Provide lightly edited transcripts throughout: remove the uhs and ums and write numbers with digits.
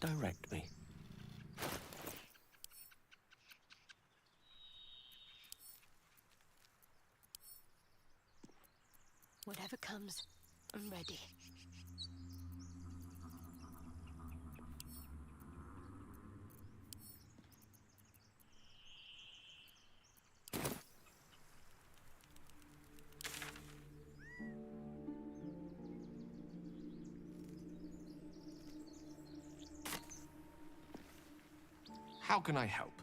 Direct me. Whatever comes, I'm ready. How can I help?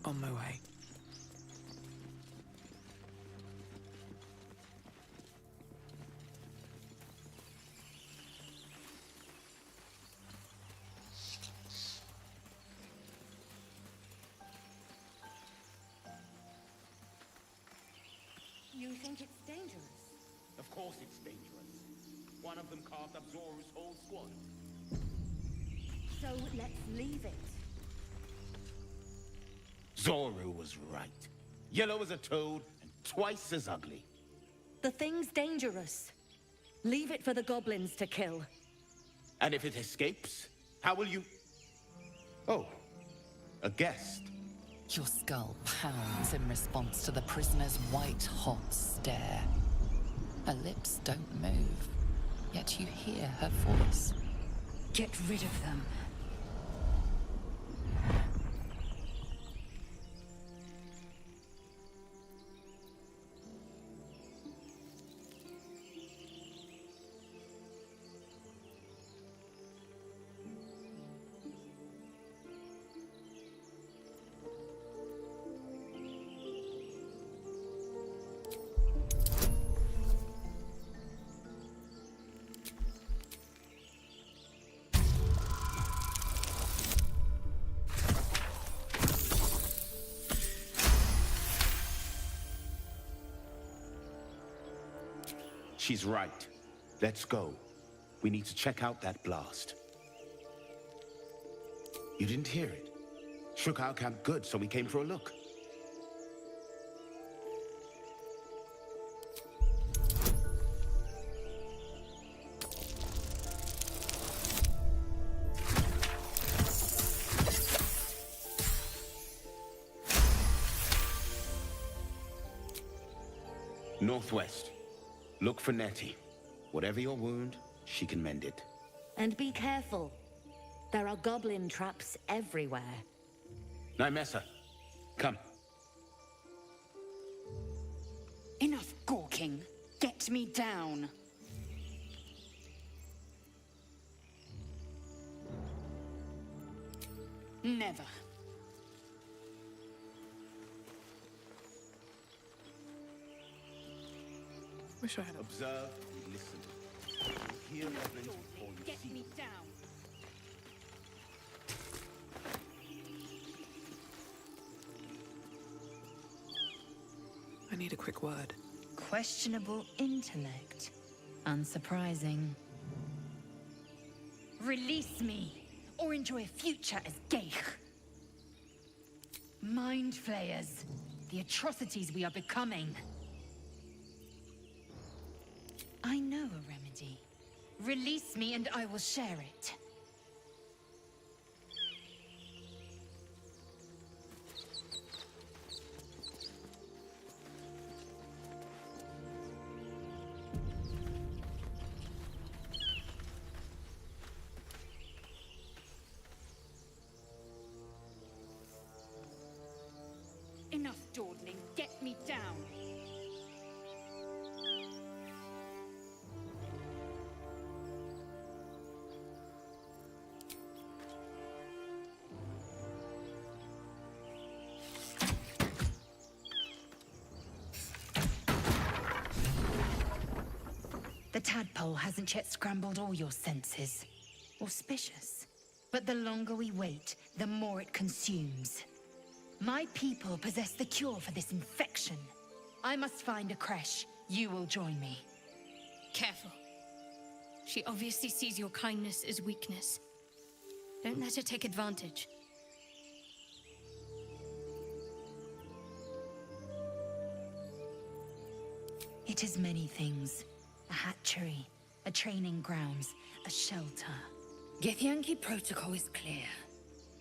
On my way. You think it's dangerous? Of course it's dangerous. One of them carved up Zoru's whole squad. So let's leave it. Zoru was right. Yellow as a toad and twice as ugly. The thing's dangerous. Leave it for the goblins to kill. And if it escapes, how will you... Oh, a guest. Your skull pounds in response to the prisoner's white-hot stare. Her lips don't move, yet you hear her voice. Get rid of them. She's right. Let's go. We need to check out that blast. You didn't hear it? Shook our camp good, so we came for a look. Northwest. Look for Nettie. Whatever your wound, she can mend it. And be careful. There are goblin traps everywhere. Nymessa, come. Enough gawking. Get me down. Never. Wish I had Observe and listen. Hear reverence before you Get see. me down. I need a quick word. Questionable intellect. Unsurprising. Release me, or enjoy a future as Geich. Mind flayers. The atrocities we are becoming. I know a remedy. Release me and I will share it. Enough dawdling. Get me down. The tadpole hasn't yet scrambled all your senses. Auspicious. But the longer we wait, the more it consumes. My people possess the cure for this infection. I must find a creche. You will join me. Careful. She obviously sees your kindness as weakness. Don't let her take advantage. It is many things. A hatchery, a training grounds, a shelter. Githyanki protocol is clear.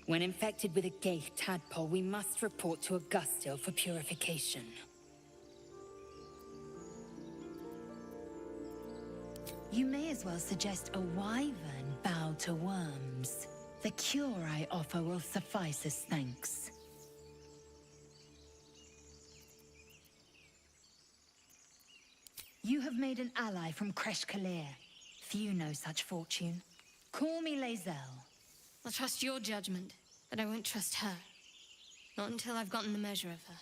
When infected with a Geich tadpole, we must report to Augustil for purification. You may as well suggest a wyvern bow to worms. The cure I offer will suffice as thanks. You have made an ally from Kresh Kalir. Few know such fortune. Call me Lae'zel. I'll trust your judgment, but I won't trust her. Not until I've gotten the measure of her.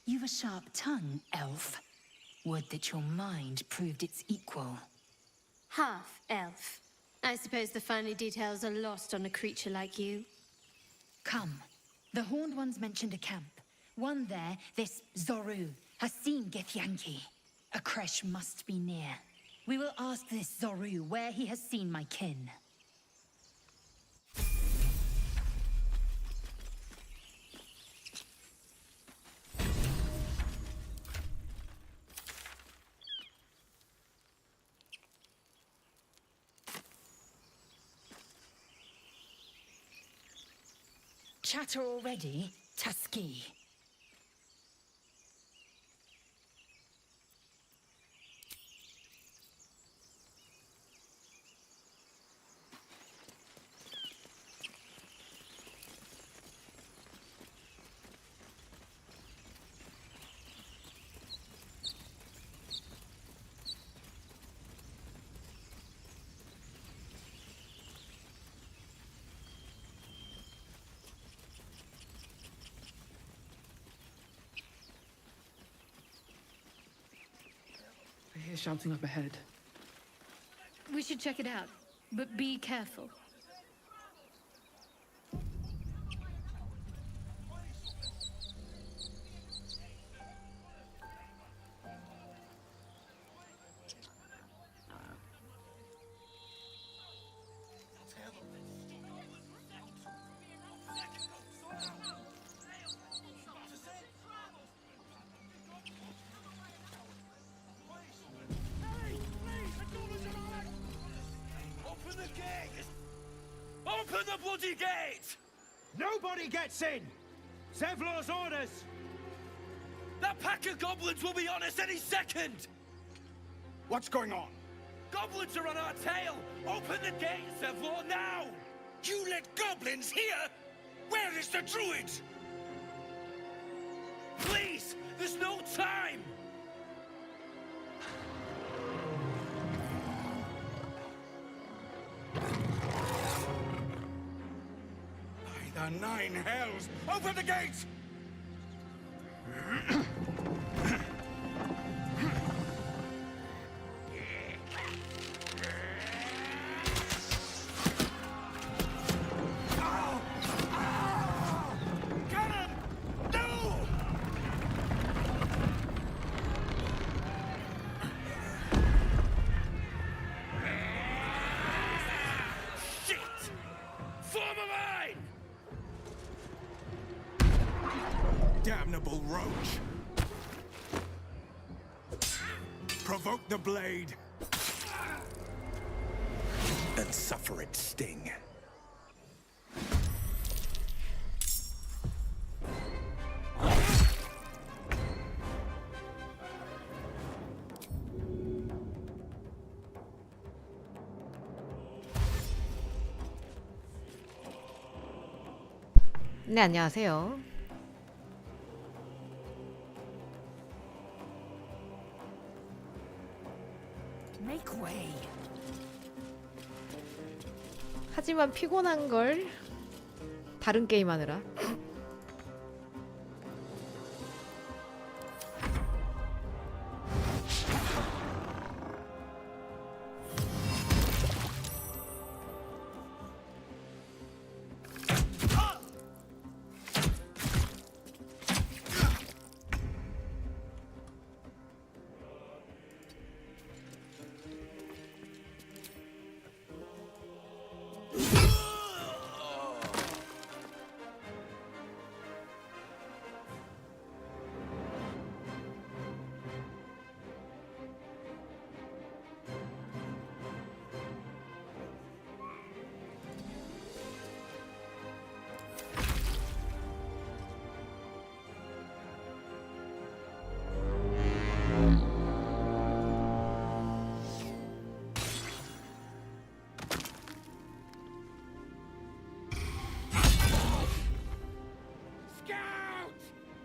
You've a sharp tongue, elf. Would that your mind proved its equal. Half-elf. I suppose the finer details are lost on a creature like you. Come. The Horned Ones mentioned a camp. One there, this Zoru, has seen Githyanki. A creche must be near. We will ask this Zoru where he has seen my kin. chatter already, Tusky? I hear shouting up ahead. We should check it out, but be careful. Open the gate! Open the bloody gate! Nobody gets in! Zevlor's orders! That pack of goblins will be on us any second! What's going on? Goblins are on our tail! Open the gate, Zevlor, now! You let goblins here? Where is the druid? Please! There's no time! By the nine hells! Open the gate! Damnable roach! Provoke the blade! And suffer its sting. 네, 안녕하세요. Make way. 하지만 피곤한 걸 다른 게임 하느라.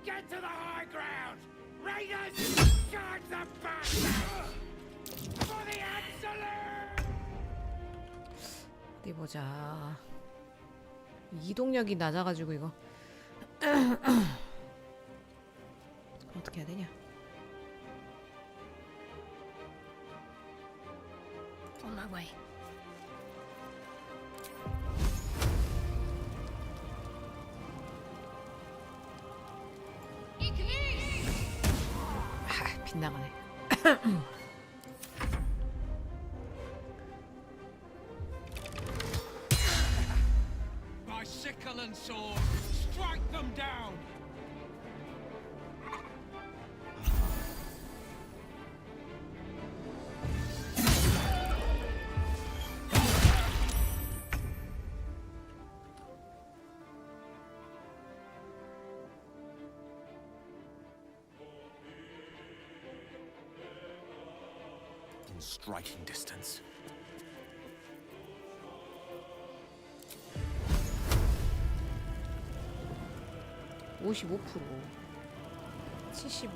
Get to the high ground! Raiders! Charge the bastard! For the absolute! 어디 보자. 이동력이 낮아가지고 이거 어떻게 해야 되냐? On my way. 빗나가네. By sickle and sword, strike them down! within striking distance. (55%) 75.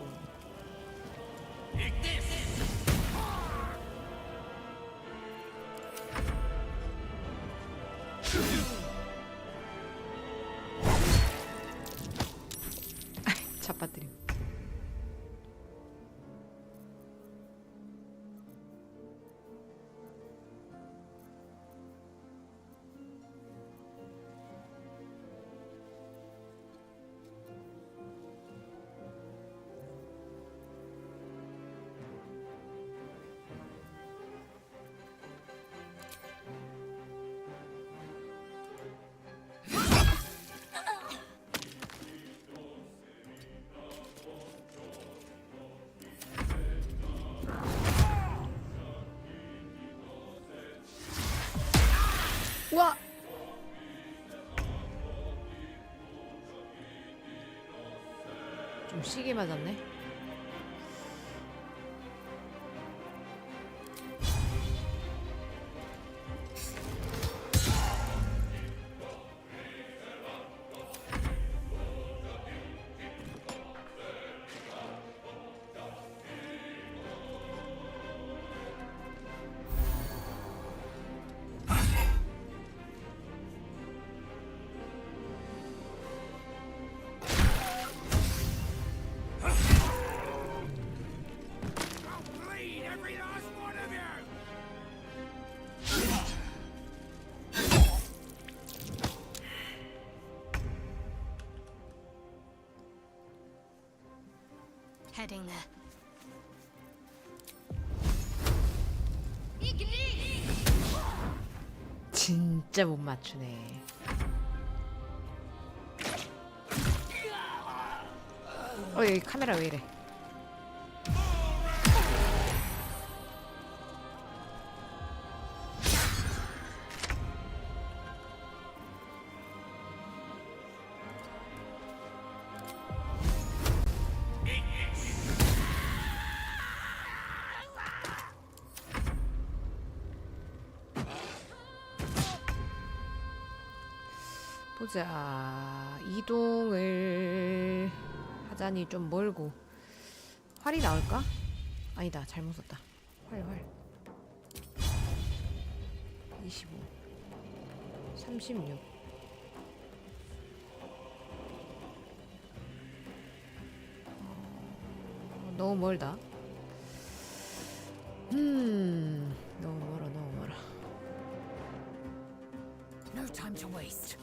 잡아뜨림. 와! 좀 시게 맞았네. Heading there. 진짜 못 맞추네. 여기 카메라 왜 이래? 보자. 이동을 하자니 좀 멀고. 활이 나올까? 아니다, 잘못 썼다. 활 25 36. 너무 멀다. 너무 멀어. No time to waste.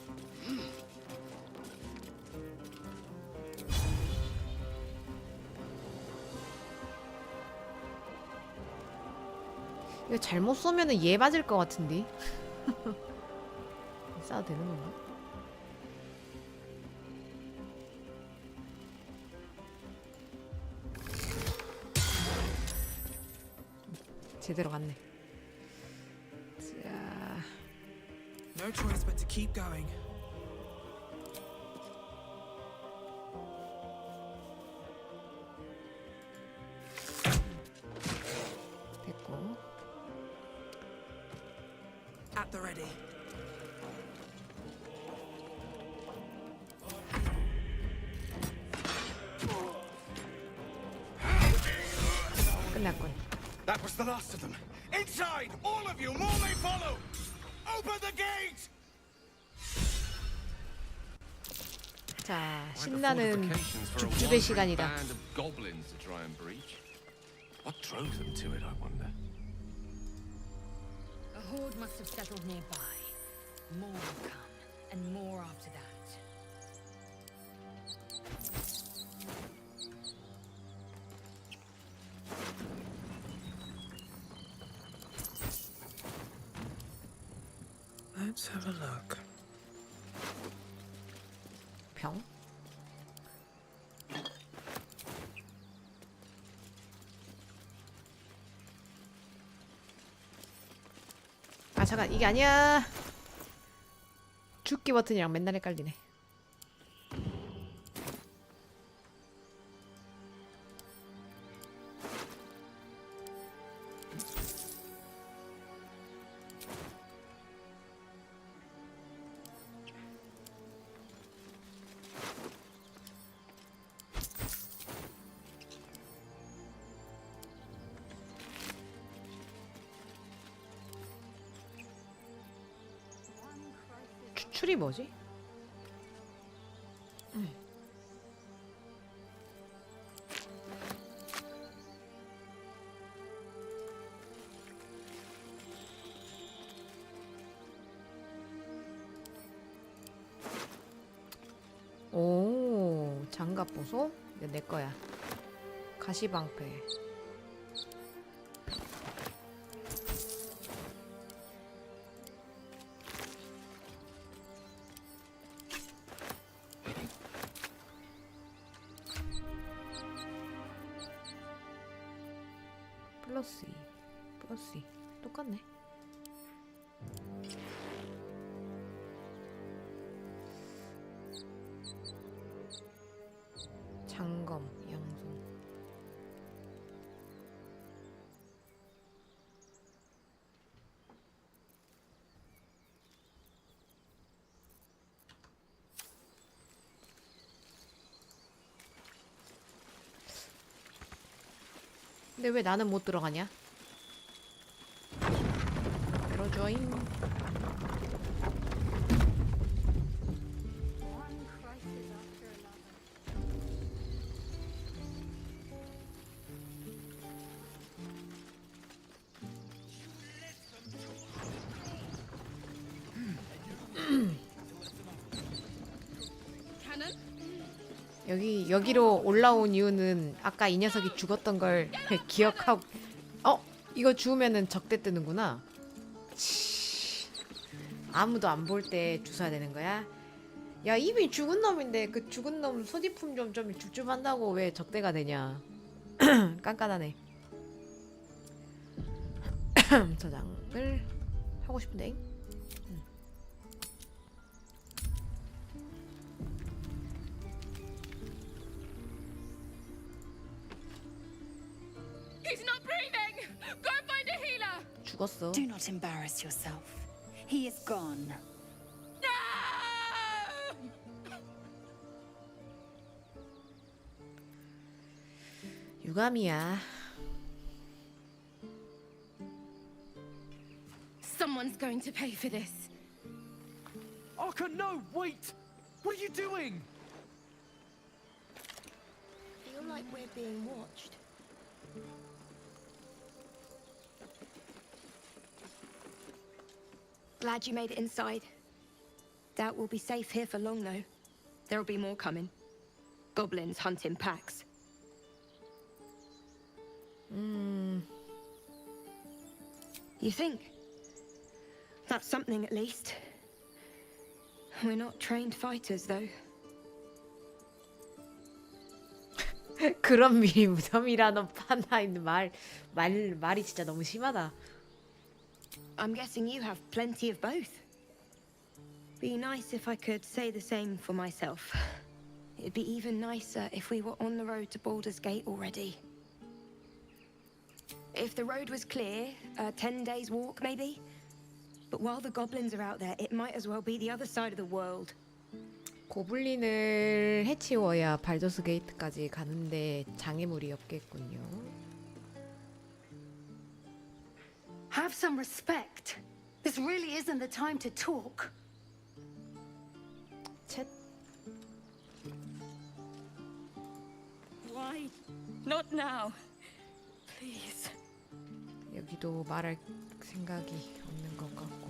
이거 잘못 쏘면은 얘 맞을 것 같은데. 싸도 되는 건가? 제대로 갔네. 자, No choice but to keep going. 됐고. At the ready. 끝났군. That was the last of them. Inside, all of you. More may follow. Open the gate. 자, 신나는 줍줍의 시간이다. Goblins to try and breach. What drove them to it, I wonder. A horde must have settled nearby. More will come, and more after that. Let's have a look. 병? 아 잠깐, 이게 아니야. 죽기 버튼이랑 맨날 헷갈리네. 추출이 뭐지? 오, 장갑 보소? 이거 내 거야. 가시방패. 플러스 2, 플러스 2. 똑같네. 장검, 양손. 근데 왜 나는 못 들어가냐? 들어줘잉. 여기로 올라온 이유는 아까 이 녀석이 죽었던 걸 기억하고. 이거 주우면은 적대 뜨는구나. 아무도 안 볼 때 주워야 되는 거야? 야, 이미 죽은 놈인데 그 죽은 놈 소지품 좀 줍줍한다고 왜 적대가 되냐. 깐깐하네. 저장을 하고 싶은데. He's not breathing! Go find a healer! 죽었어. Do not embarrass yourself. He is gone. 유감이야. Someone's going to pay for this. Arka, no, wait! What are you doing? Feel like we're being watched. Glad you made it inside. Doubt we'll be safe here for long, though. There'll be more coming. Goblins hunting packs. You think? That's something, at least. We're not trained fighters, though. 그런 미리 무덤이라는 파나 있는 말이 진짜 너무 심하다. I'm guessing you have plenty of both. Be nice if I could say the same for myself. It'd be even nicer if we were on the road to Baldur's Gate already. If the road was clear, 10 days walk maybe? But while the goblins are out there, it might as well be the other side of the world. 고블린을 해치워야 발더스 게이트까지 가는데 장애물이 없겠군요. Have some respect. This really isn't the time to talk. 챗. Why? Not now. Please. 여기도 말할 생각이 없는 것 같고.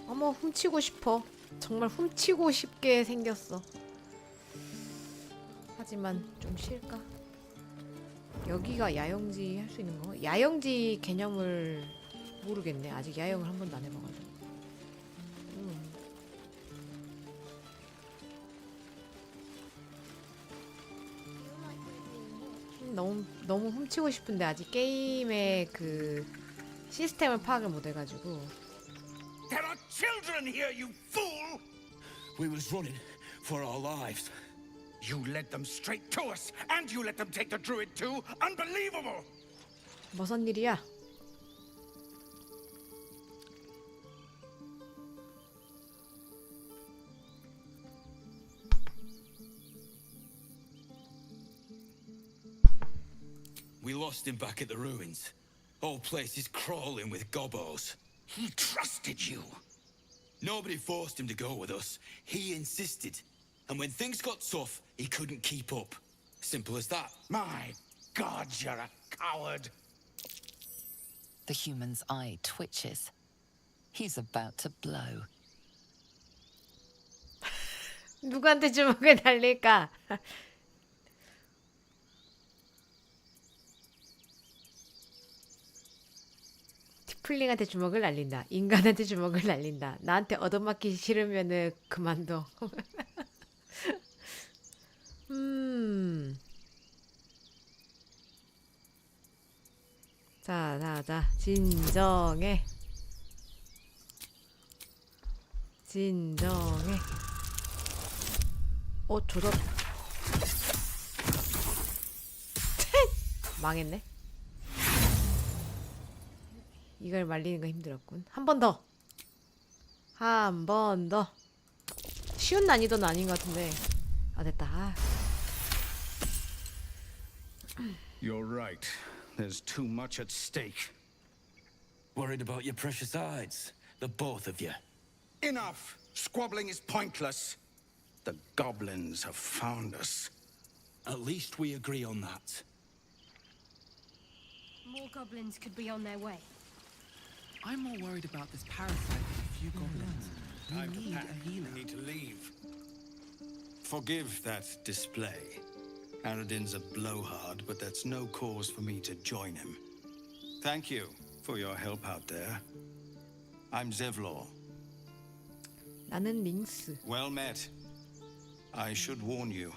어머, 훔치고 싶어. 정말 훔치고 싶게 생겼어. 하지만 좀 싫까? 여기가 야영지 할 수 있는 거? 야영지 개념을 모르겠네. 아직 야영을 한 번도 안 해봐가지고. 너무 훔치고 싶은데 아직 게임의 그 시스템을 파악을 못 해가지고. There are children here, you fool! We was running for our lives. You led them straight to us, and you let them take the druid too? Unbelievable! 무슨 일이야? We lost him back at the ruins. Whole place is crawling with gobos. He trusted you. Nobody forced him to go with us. He insisted. And when things got tough, he couldn't keep up. Simple as that. My God, you're a coward. The human's eye twitches. He's about to blow. 누구한테 주먹을 날릴까? 티플링한테 주먹을 날린다. 인간한테 주먹을 날린다. 나한테 얻어맞기 싫으면은 그만둬. 자, 진정해. 조졌. 망했네. 이걸 말리는 거 힘들었군. 한 번 더. 쉬운 난이도는 아닌 것 같은데. 아, 됐다. You're right. There's too much at stake. Worried about your precious hides? The both of you. Enough! Squabbling is pointless. The goblins have found us. At least we agree on that. More goblins could be on their way. I'm more worried about this parasite than a few goblins. We need a healer. We need to leave. Forgive that display. Aradin's a blowhard, but that's no cause for me to join him. Thank you for your help out there. I'm Zevlor. 나는 링스. Well met. I should warn you,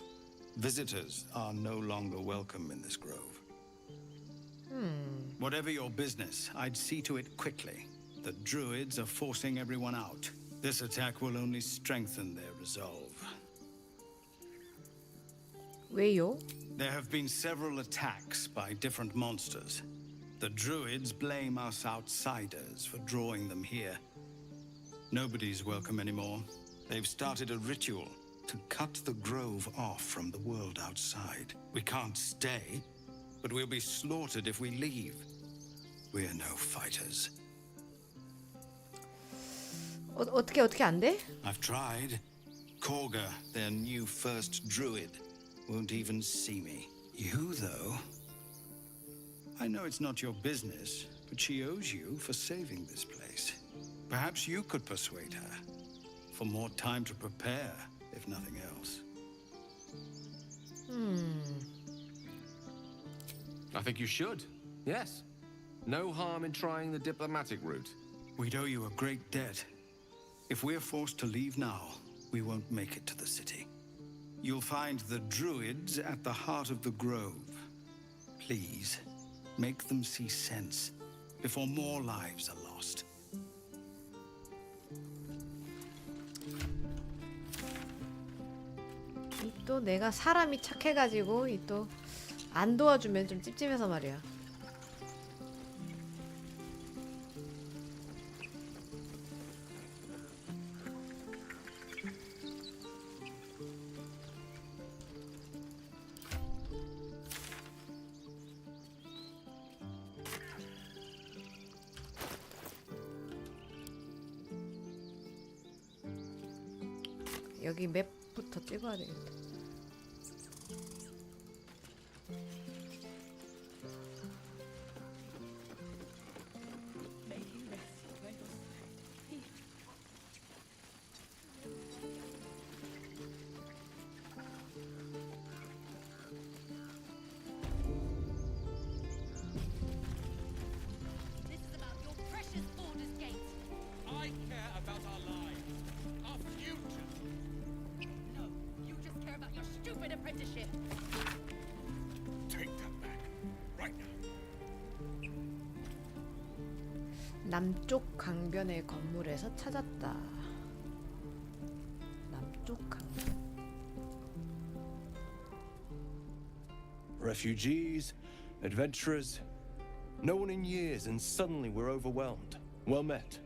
visitors are no longer welcome in this grove. Whatever your business, I'd see to it quickly. The druids are forcing everyone out. This attack will only strengthen their resolve. 왜요? There have been several attacks by different monsters. The druids blame us outsiders for drawing them here. Nobody's welcome anymore. They've started a ritual to cut the grove off from the world outside. We can't stay, but we'll be slaughtered if we leave. We're no fighters. 어떻게 안 돼? I've tried. Korga, their new first druid, won't even see me. You, though. I know it's not your business, but she owes you for saving this place. Perhaps you could persuade her. For more time to prepare, if nothing else. I think you should. Yes. No harm in trying the diplomatic route. We'd owe you a great debt. If we're forced to leave now, we won't make it to the city. You'll find the druids at the heart of the grove. Please, make them see sense before more lives are lost. 이 또 내가 사람이 착해가지고 이 또 안 도와주면 좀 찝찝해서 말이야. 여기 맵부터 찍어야 되겠다. 남쪽 강변의 건물에서 찾았다. 남쪽 강변. Refugees, adventurers, no one in years, and suddenly we're overwhelmed. Well met.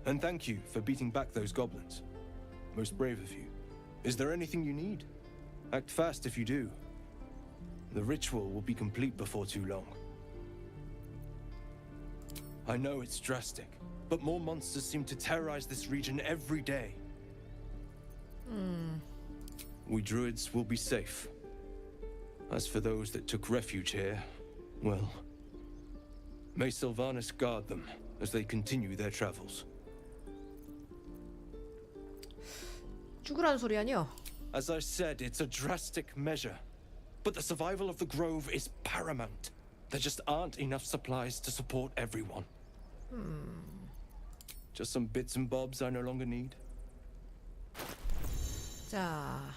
And thank you for beating back those goblins. Most brave of you. Is there anything you need? Act fast if you do. The ritual will be complete before too long. I know it's drastic, but more monsters seem to terrorize this region every day. We druids will be safe. As for those that took refuge here, well, may Sylvanas guard them as they continue their travels. 죽으라는 소리 아니야? As I said, it's a drastic measure, but the survival of the grove is paramount. There just aren't enough supplies to support everyone. Just some bits and bobs I no longer need. 자,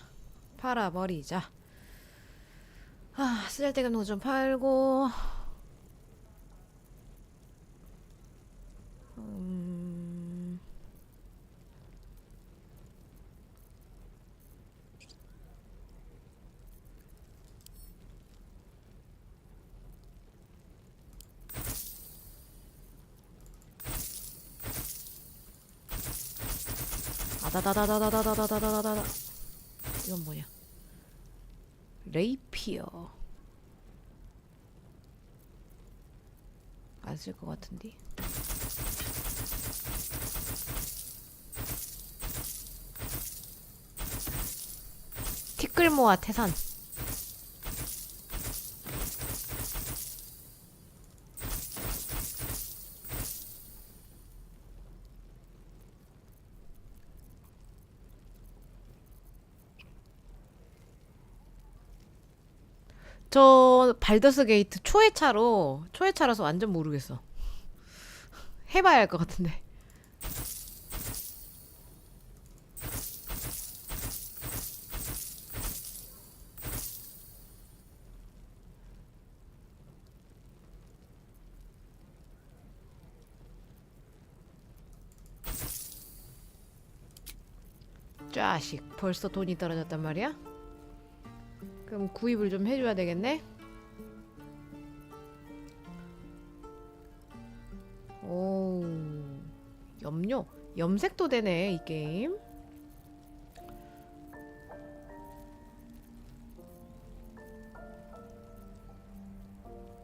팔아버리자. 아, 쓰잘데기 좀 팔고. 아다다다다다다다다다다다. 이건 뭐냐? 레이피어. 안 쓸 것 같은데. 티끌모아 태산. 저 발더스 게이트 초회차라서 완전 모르겠어. 해봐야 할 것 같은데. 짜식, 벌써 돈이 떨어졌단 말이야? 그럼 구입을 좀 해줘야 되겠네? 오, 염료, 염색도 되네, 이 게임.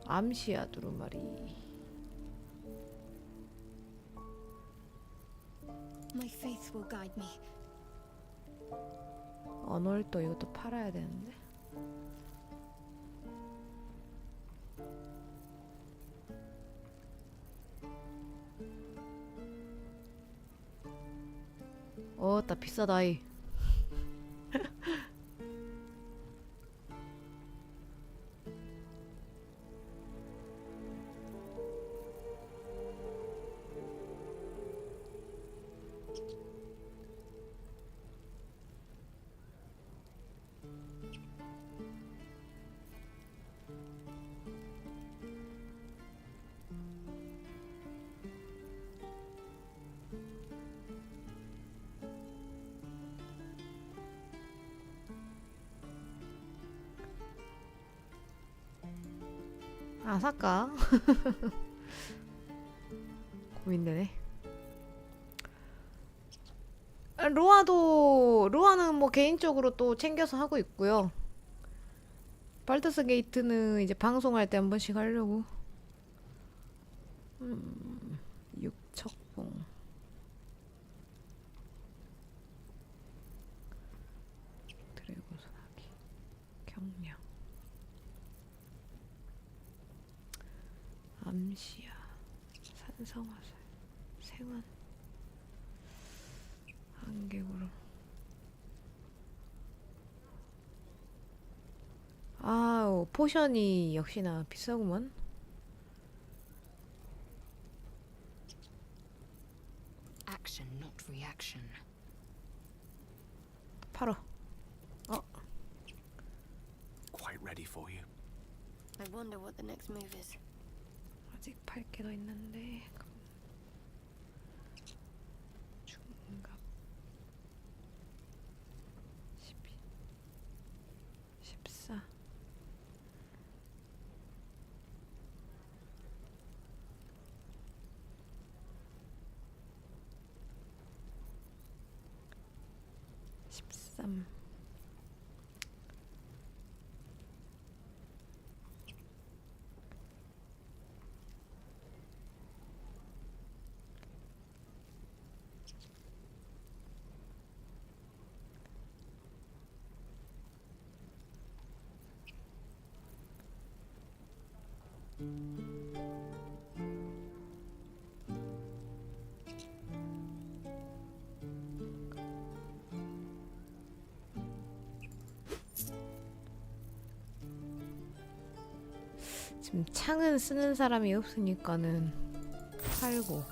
암시야 두루마리. My faith will guide me. 언월도 이것도 팔아야 되는데. 어따 비싸다이. 아, 살까? 고민되네. 로아는 뭐 개인적으로 또 챙겨서 하고 있고요. 발더스 게이트는 이제 방송할 때 한 번씩 하려고. 육척봉. 드래곤 소나기. 경량. 암시야. 산성화살. 생환. 안개구름. 아우, 포션이 역시나 비싸구먼. Action, not reaction. 팔어. Quite ready for you. I wonder what the next move is. 아직 8개 더 있는데. 중갑. 12. 14. 쌈. 지금 창은 쓰는 사람이 없으니까는 팔고.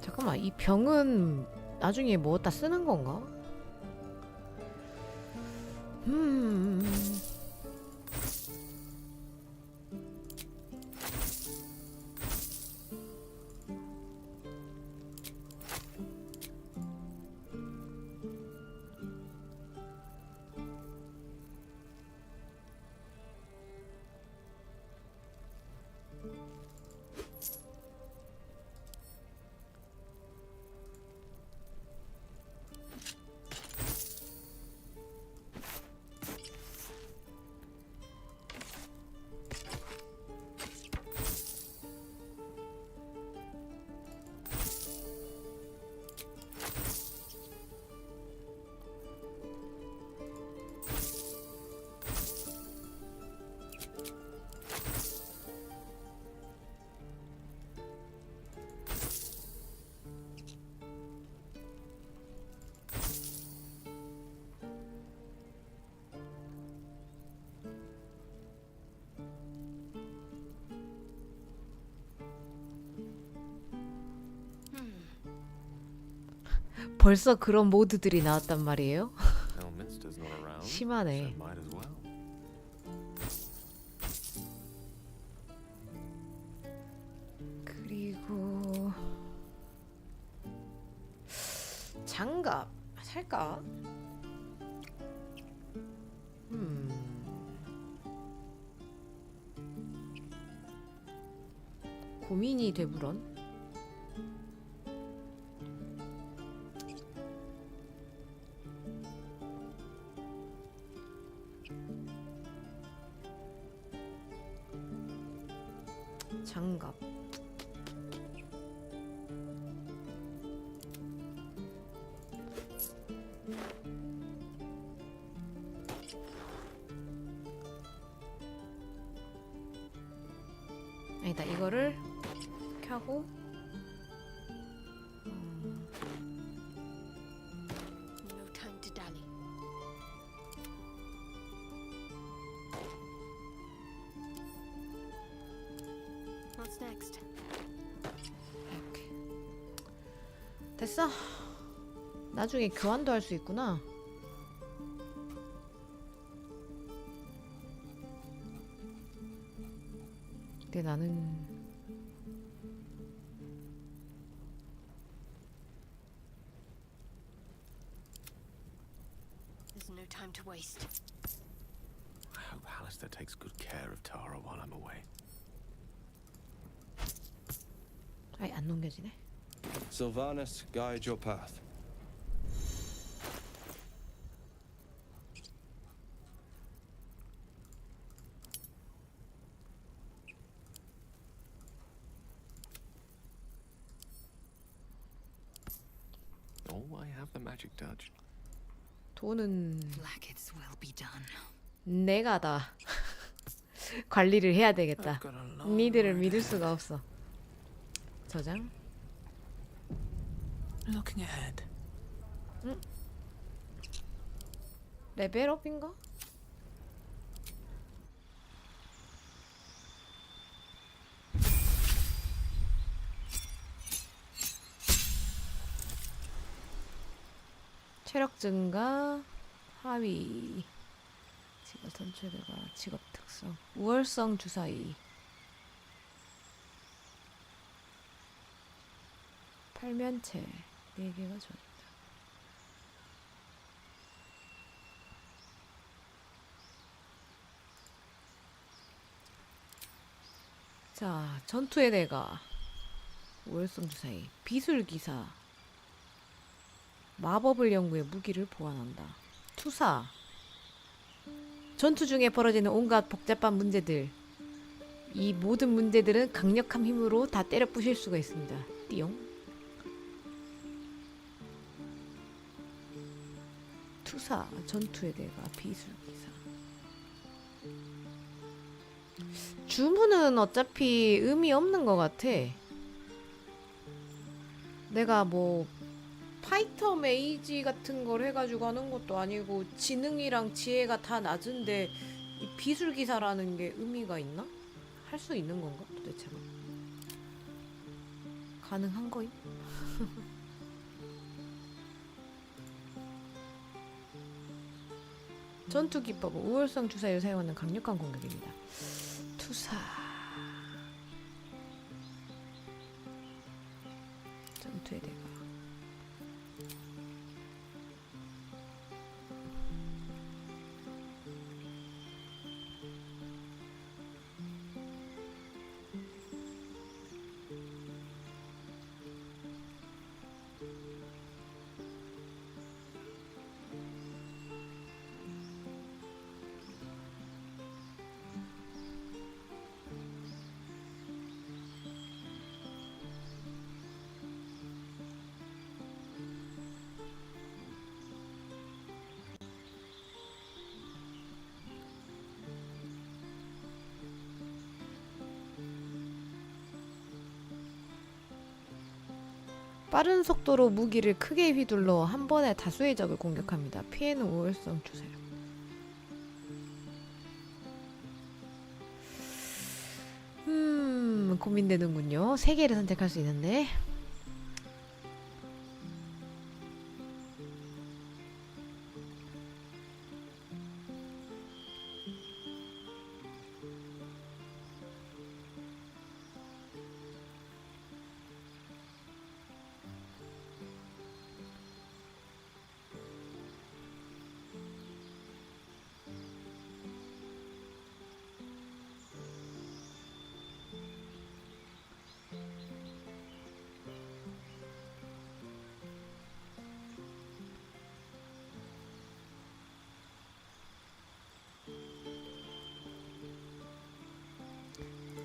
잠깐만, 이 병은 나중에 뭐 어디다 쓰는 건가? 벌써 그런 모드들이 나왔단 말이에요? 심하네. 그리고 장갑 살까? 고민이 되부런. 장갑. 아니다, 이거를 켜고 No time to dally. What's next? 이렇게 됐어. 나중에 교환도 할 수 있구나. 근데 나는 There's no time to waste. I hope Alistair takes good care of Tara while I'm away. 아이, 안 넘겨지네. Sylvanus, guide your path. Oh, I have the magic touch. 돈은 Blackets will be done. 내가 다 관리를 해야 되겠다. 니들을 믿을 수가 없어. 저장. Looking ahead. 레벨업인가? 체력 증가, 하위, 직업 전체대가, 직업 특성, 우월성 주사위, 팔면체 4개가 좋아있다. 자, 전투의 대가, 우월성 주사위, 비술기사, 마법을 연구해 무기를 보완한다. 투사, 전투 중에 벌어지는 온갖 복잡한 문제들, 이 모든 문제들은 강력한 힘으로 다 때려 부실 수가 있습니다. 띠용. 투사, 전투의 대가, 비술기사. 주문은 어차피 의미 없는 것 같아. 내가 뭐 파이터 메이지 같은 걸 해가지고 하는 것도 아니고 지능이랑 지혜가 다 낮은데 이 비술기사라는 게 의미가 있나? 할 수 있는 건가? 도대체가 가능한 거임? 전투 기법은 우월성 주사위를 사용하는 강력한 공격입니다. 투사, 전투의 대가, 빠른 속도로 무기를 크게 휘둘러 한 번에 다수의 적을 공격합니다. 피해는 우월성 주세요. 고민되는군요. 3개를 선택할 수 있는데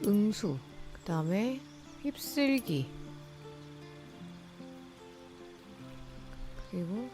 응수, 그 다음에 휩쓸기, 그리고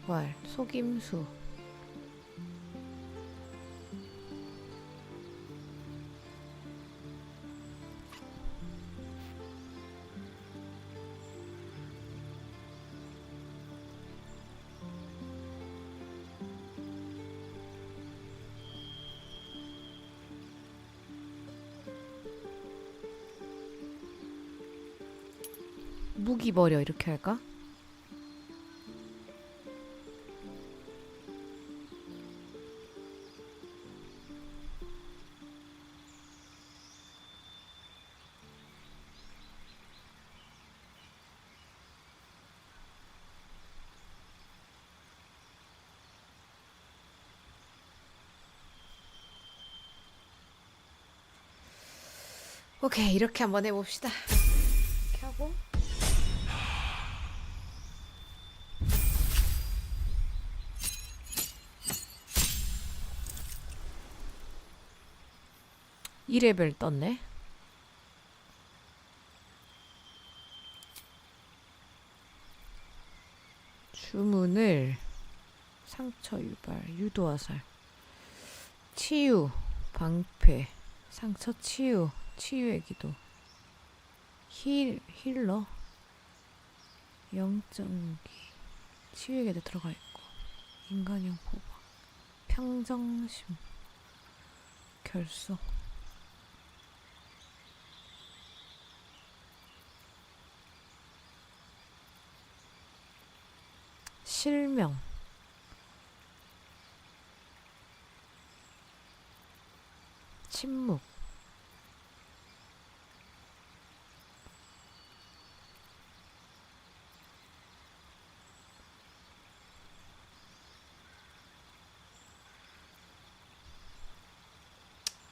도발, 속임수, 무기 버려 이렇게 할까? 오케이, 이렇게 한번 해봅시다. 이렇게 하고 이 레벨 떴네. 주문을 상처 유발, 유도화살, 치유, 방패, 상처 치유, 치유의 기도, 힐러, 영정기, 치유의 기도 들어가 있고, 인간형 포박, 평정심, 결속, 실명, 침묵,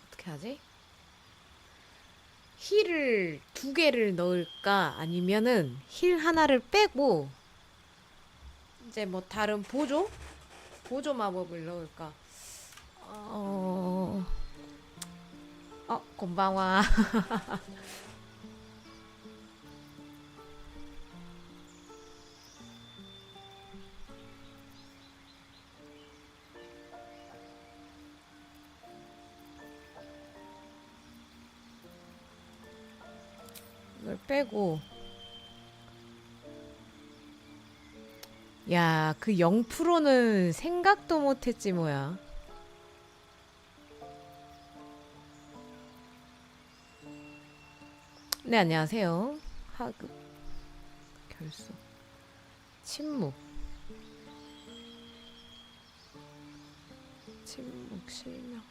어떻게 하지? 힐을 2개를 넣을까? 아니면은 힐 하나를 빼고 이제 뭐 다른 보조 마법을 넣을까? 곤방와. 이걸 빼고, 야, 그 0%는 생각도 못했지 뭐야. 네, 안녕하세요. 하급, 결속, 침묵, 실명.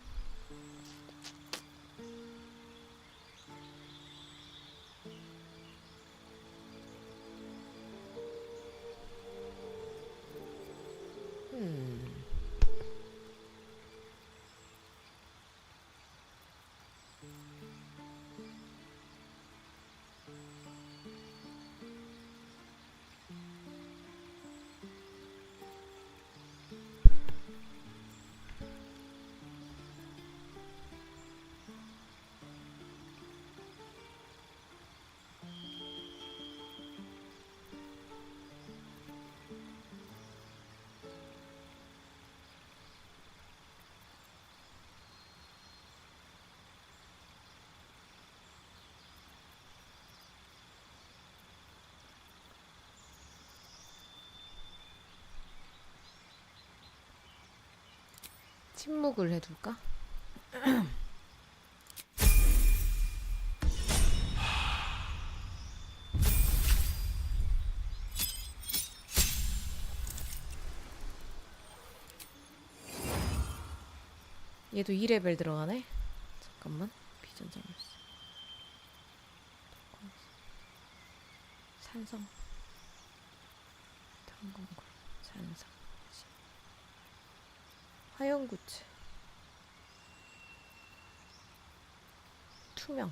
침묵을 해둘까? 얘도 2레벨 들어가네? 잠깐만. 비전자 물수. 산성. 당근굴. 산성. 화염구체, 투명.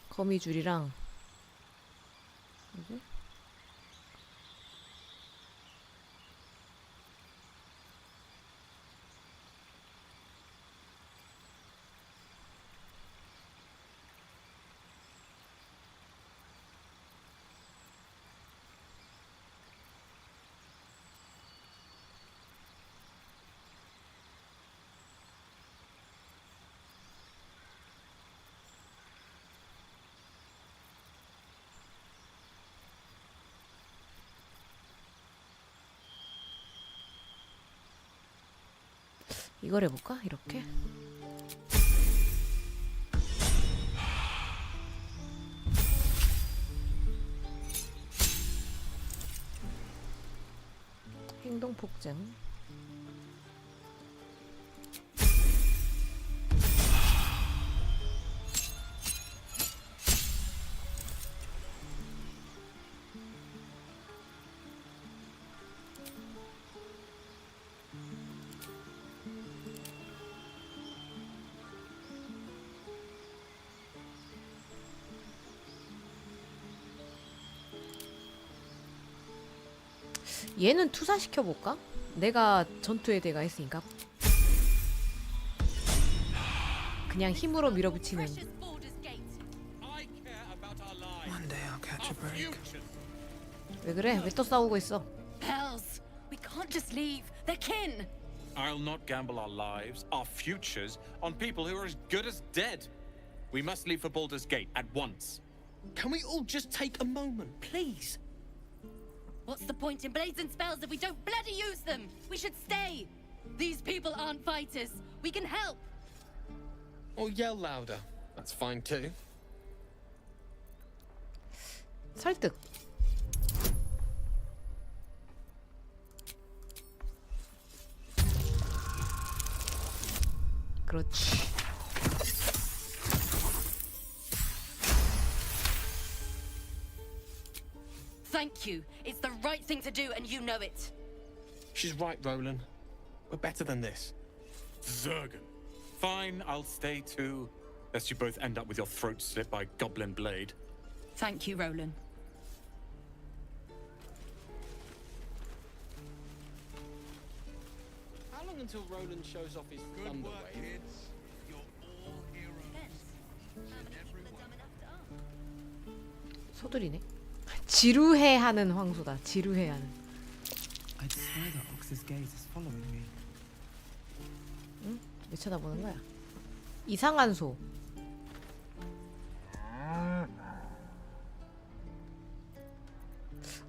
거미줄이랑 뭐지? 이걸 해볼까? 이렇게? 행동폭증. 얘는 투사시켜볼까? 내가 전투에 대가 했으니까. 그냥 힘으로 밀어붙이는. such a break. 왜 그래? 왜 또 싸우고 있어? Hells! We can't just leave. They're kin. I'll not gamble our lives, our futures, on people who are as good as dead. We must leave for Baldur's Gate at once. Can we all just take a moment, please? What's the point in blades and spells if we don't bloody use them? We should stay. These people aren't fighters. We can help. Or yell louder. That's fine too. 설득. 그렇지. Thank you. It's the right thing to do, and you know it. She's right, Roland. We're better than this. Zergan. Fine, I'll stay too. Lest you both end up with your throat slit by goblin blade. Thank you, Roland. How long until Roland shows off his thunder wave? 소들이네. 지루해하는 황소다. 지루해하는. I'd swear that Ox's gaze is following me. 응? 왜 쳐다보는 거야? 이상한 소.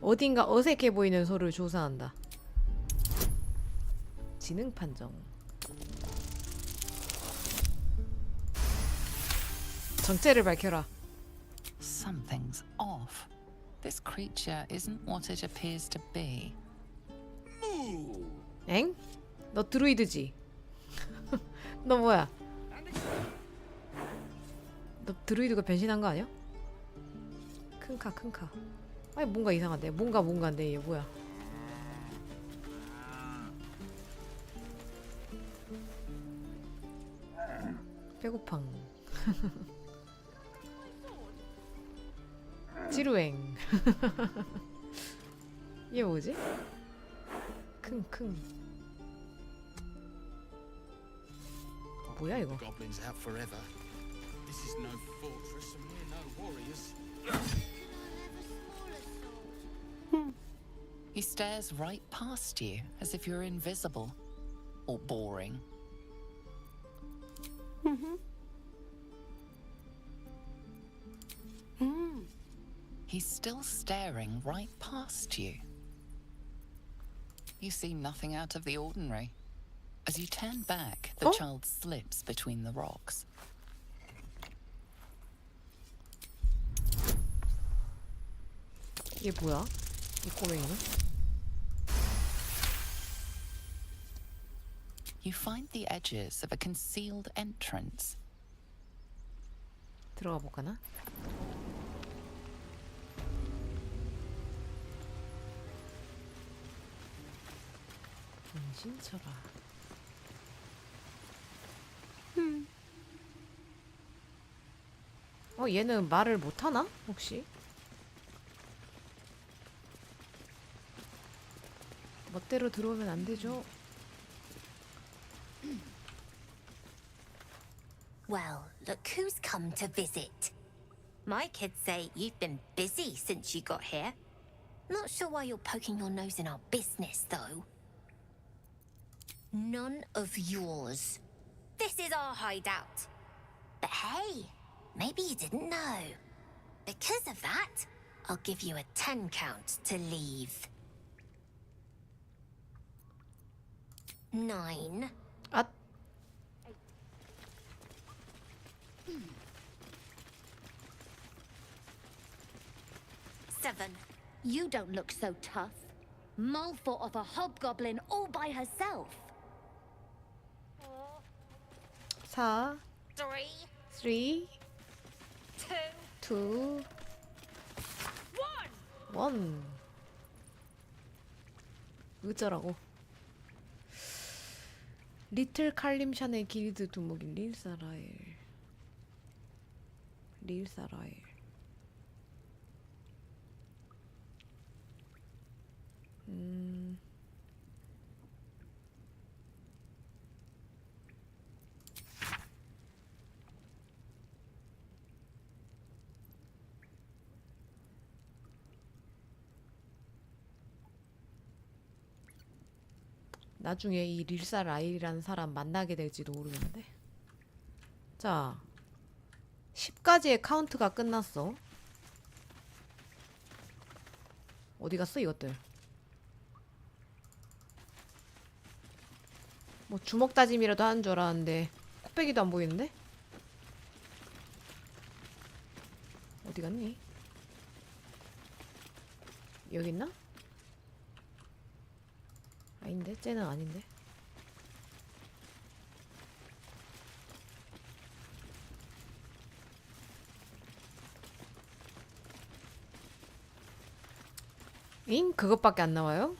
어딘가 어색해 보이는 소를 조사한다. 지능 판정. 정체를 밝혀라. Something's off. This creature isn't what it appears to be. 엥? 너 드루이드지? 너 뭐야? 너 드루이드가 변신한 거 아니야? 큰카 큰카. 아니 뭔가 이상한데. 뭔가인데 얘 뭐야? 배고팡. 지루행. 얘 뭐지? 킁킁. 뭐야 이거? Goblins out forever. This is no fortress and we're no warriors. He stares right past you as if you're invisible or boring. He's still staring right past you. You see nothing out of the ordinary. As you turn back, the child slips between the rocks. 얘 뭐야? 이 꼬맹이는? You find the edges of a concealed entrance. 들어가 볼까나? 정신쳐라. 얘는 말을 못하나? 혹시? 멋대로 들어오면 안 되죠? Well, look who's come to visit. My kids say you've been busy since you got here. Not sure why you're poking your nose in our business, though. None of yours. This is our hideout. But hey, maybe you didn't know. Because of that, I'll give you a 10 count to leave. 9. 7. You don't look so tough. Mull fought off a hobgoblin all by herself. 4, 3, 3, 2, 2, 1. 어쩌라고? 리틀 칼림샨의 길드 두목인 릴사라엘. 나중에 이 릴사 라일이라는 사람 만나게 될지도 모르겠는데. 자, 10가지의 카운트가 끝났어. 어디 갔어 이것들? 뭐 주먹 다짐이라도 하는 줄 알았는데 코빼기도 안 보이는데? 어디 갔니? 여기 있나? 아닌데? 쟤는 아닌데? 잉? 그것밖에 안 나와요?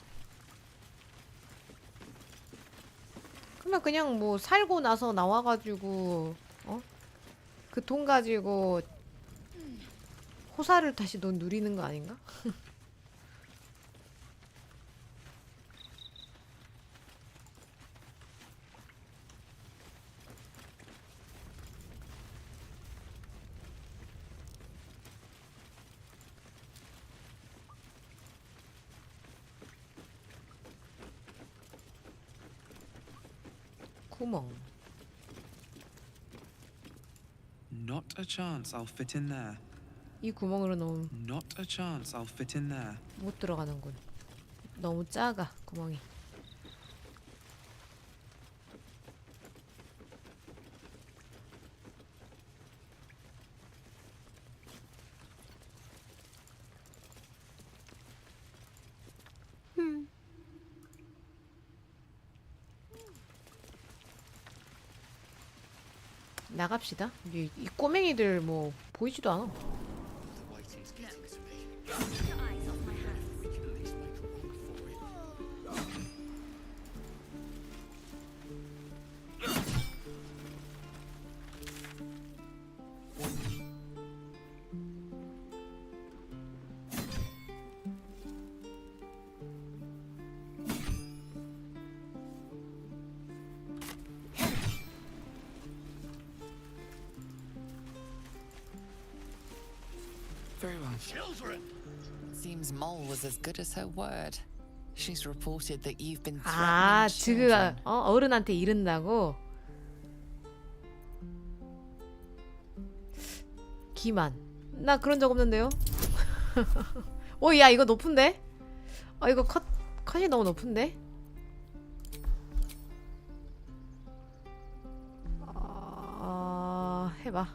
그러면 그냥 뭐 살고 나서 나와가지고 어? 그 돈 가지고 호사를 다시 넌 누리는 거 아닌가? 구멍. Not a chance I'll fit in there. 이 구멍으로 너무 Not a chance I'll fit in there. 못 들어가는군. 너무 작아 구멍이. 나갑시다. 이 꼬맹이들 뭐 보이지도 않아. Very well. Children! Seems Mole was as good as her word. She's reported that you've been 아, threatening 지금 children. 어른한테 이른다고? 기만. 나 그런 적 없는데요? 오, 야, 이거 높은데? 아, 이거 컷이 너무 높은데? 해봐.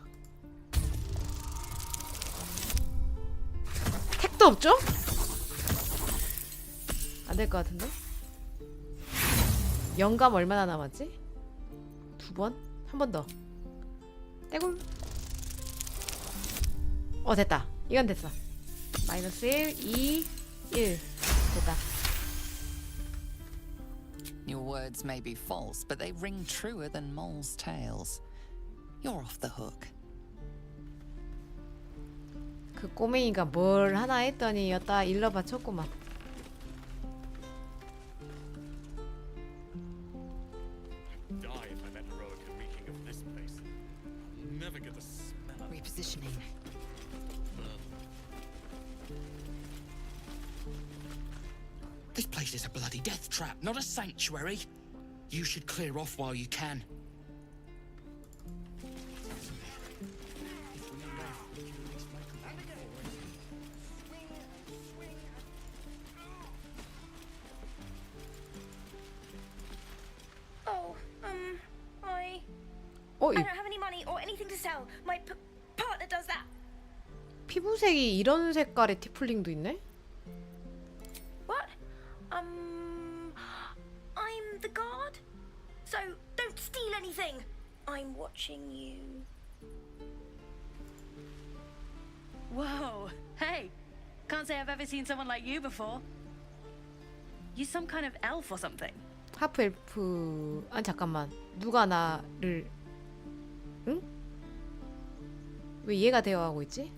택도 없죠? 안 될 것 같은데? 영감 얼마나 남았지? 2번? 한 번 더. 떼굴. 됐다. 이건 됐어. 마이너스 1, 2, 1. 됐다. Your words may be false, but they ring truer than moles' tales. You're off the hook. 그 꼬맹이가 뭘 하나 했더니 여따 일러 바쳤구만. Die if I'm at heroic reeking of this place. I'll never get the smell of Repositioning. This place is a bloody death trap, not a sanctuary. You should clear off while you can. I don't have any money or anything to sell. My partner does that. 피부색이 이런 색깔의 티플링도 있네? What? I'm the guard. So don't steal anything. I'm watching you. Whoa. Hey. Can't say I've ever seen someone like you before. You some kind of elf or something? 하프 엘프. 아니 잠깐만. 누가 나를 응? 왜 얘가 대화하고 있지?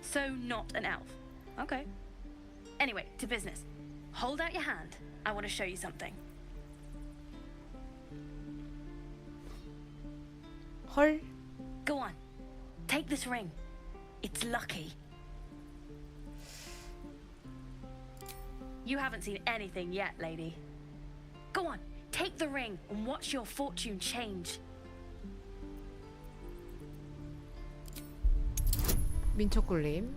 So not an elf. Okay. Anyway, to business. Hold out your hand. I want to show you something. 헐. Go on. Take this ring. It's lucky. You haven't seen anything yet, lady. Go on, take the ring and watch your fortune change. 민초꿀님.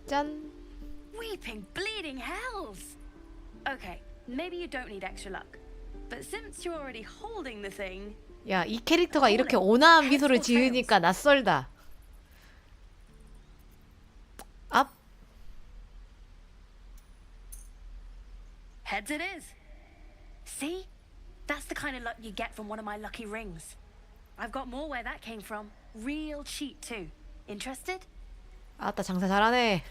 짠. Weeping, bleeding hells! Okay, maybe you don't need extra luck. But since you're already holding the thing... 야, 이 캐릭터가 이렇게 온화한 미소를 지으니까 낯설다. 앞. Heads it is. See? That's the kind of luck you get from one of my lucky rings. I've got more where that came from. Real cheap too. Interested? 아따, 장사 잘하네.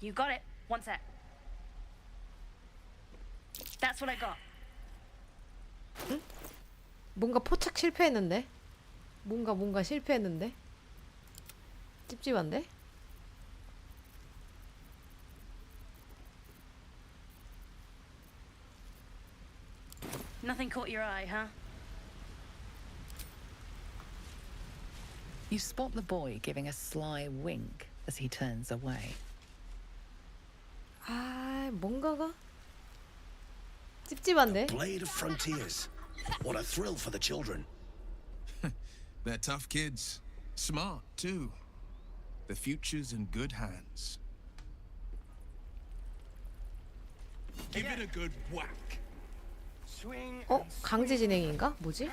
You got it. One sec. That's what I got. 응? 뭔가 포착 실패했는데? 뭔가 실패했는데? 찝찝한데? Nothing caught your eye, huh? You spot the boy giving a sly wink as he turns away. 아, 뭔가가 찝찝한데? Blade of Frontiers. What a thrill for the children. They're tough kids. Smart, too. The future's in good hands. Give it a good whack. Swing. 어? 강제 진행인가? 뭐지?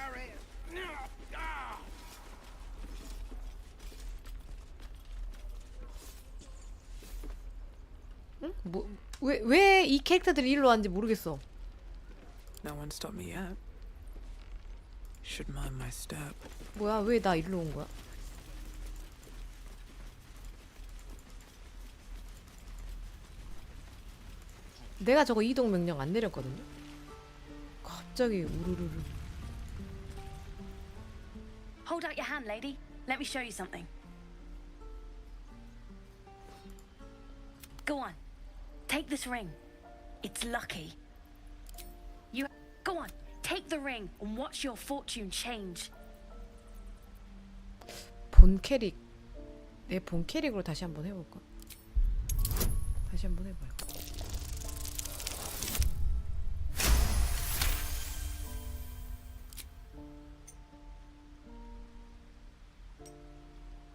응? 왜 이 캐릭터들이 일로 왔는지 모르겠어. No one stopped me yet. Should mind my step. 뭐야? 왜 나 일로 온 거야? 내가 저거 이동 명령 안 내렸거든요. 갑자기 우르르르. Hold out your hand, lady. Let me show you something. Go on. Take this ring. It's lucky. Go on. Take the ring and watch your fortune change. 본 캐릭. 내 본 캐릭으로 다시 한번 해볼까? 다시 한번 해봐요.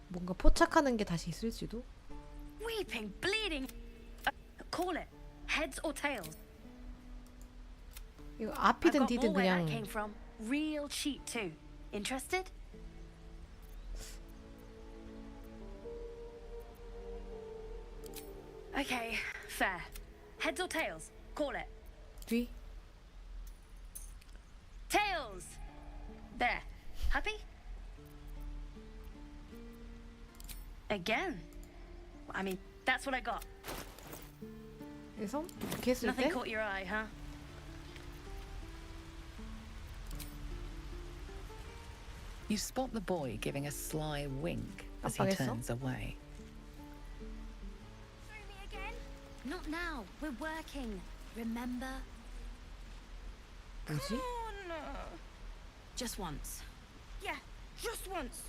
뭔가 포착하는 게 다시 있을지도? Weeping, bleeding. Call it. Heads or tails. 이거 앞이든 I've got 뒤든 more where that 그냥 came from. Real cheap too. Interested? Okay, fair. Heads or tails? Call it. 뒤. Tails! There. Happy? Again? I mean, that's what I got. 그래서 이렇게 했을 때 Nothing caught your eye, huh? You spot the boy giving a sly wink as he 깜빡했어? turns away. Not now. We're working. Remember? 뭐지? Just once. Yeah, just once.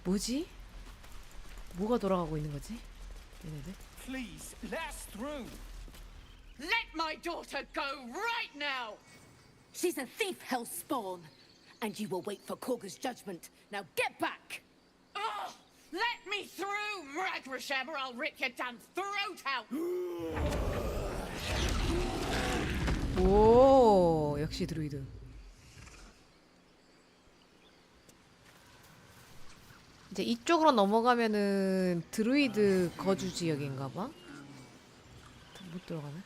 뭐지? 뭐가 돌아가고 있는 거지? 얘네들? Please, let us through. Let my daughter go right now! She's a thief, hellspawn. And you will wait for Korga's judgment. Now get back! Oh, let me through, Mragrasham, or I'll rip your damn throat out! 오, 역시 드루이드. 이제 이쪽으로 넘어가면은 드루이드 거주 지역인가봐. 못 들어가네.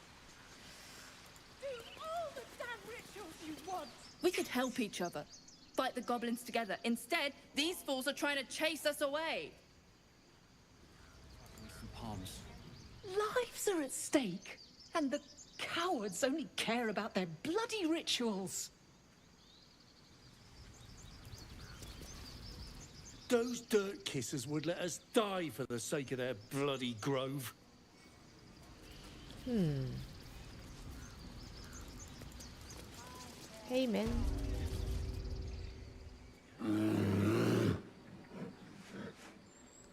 We could help each other, fight the goblins together. Instead, these fools are trying to chase us away. Palms. Lives are at stake, and the cowards only care about their bloody rituals. those dirt kissers would let us die for the sake of their bloody grove. Hey man.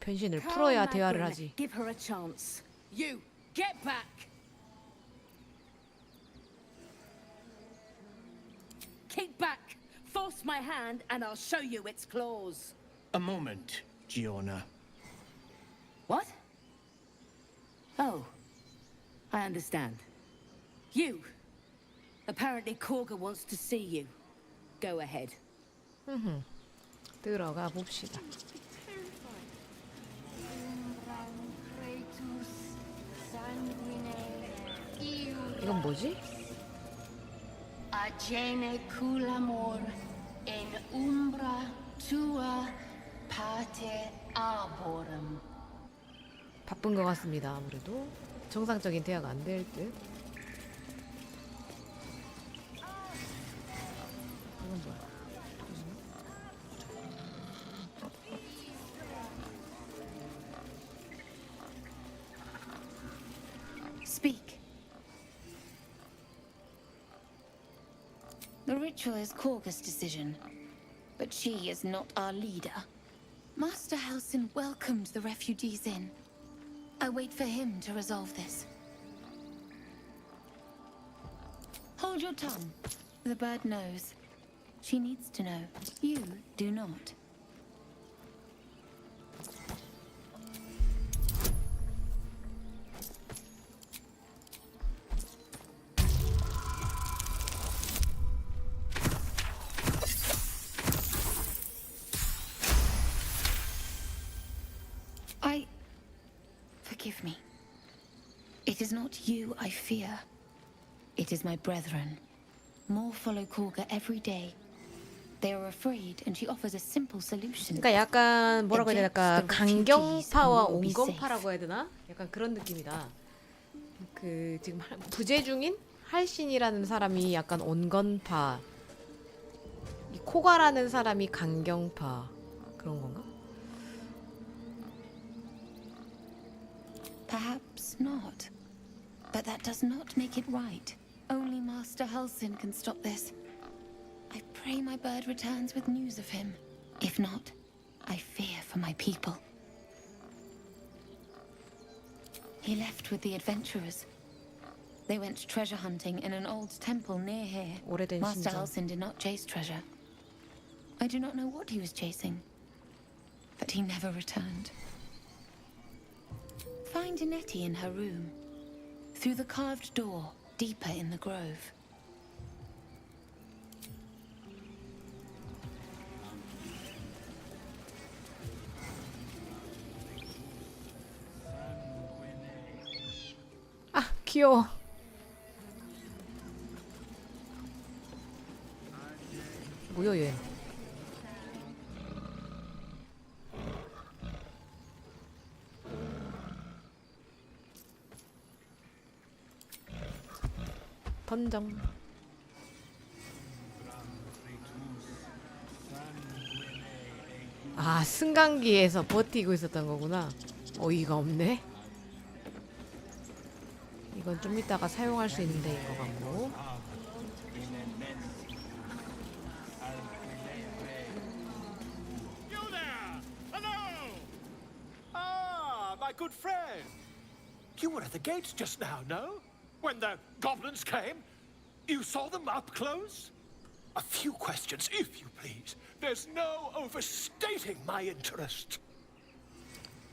변신을 풀어야 대화를 하지. Give her a chance. You, get back. Keep back. Force my hand and I'll show you its claws. A moment, Giona. What? Oh, I understand. You. Apparently Korga wants to see you. Go ahead. 들어가 봅시다. 이건 뭐지? Agene culamor en umbra tua pate arborum. 바쁜 것 같습니다. 아무래도 정상적인 대화가 안 될 듯. 이건 뭐야? Speak. The ritual is Korga's decision, but she is not our leader. Master Halsin welcomed the refugees in. I wait for him to resolve this. Hold your tongue. The bird knows. She needs to know. You do not. Forgive me. It is not you I fear. It is my brethren. More follow Korga every day. They are afraid, and she offers a simple solution. 그러니까 약간 뭐라고 해야 될까? 강경파와 온건파라고 해야 되나? 약간 그런 느낌이다. 그 지금 부재 중인 할신이라는 사람이 약간 온건파, 이 코가라는 사람이 강경파 그런 건가? Perhaps not. But that does not make it right. Only Master Halsin can stop this. I pray my bird returns with news of him. If not, I fear for my people. He left with the adventurers. They went treasure hunting in an old temple near here. Master Halsin did not chase treasure. I do not know what he was chasing, but he never returned. Find Nettie in her room, through the carved door, deeper in the grove. 아, 귀여워. 뭐야 얘? 던정. 아, 승강기에서 버티고 있었던 거구나. 어이가 없네. 이건 좀 이따가 사용할 수 있는 데인 것 같고. You there! Hello! Ah, my good friend. You were at the gates just now, no? When the goblins came? You saw them up close? A few questions, if you please. There's no overstating my interest.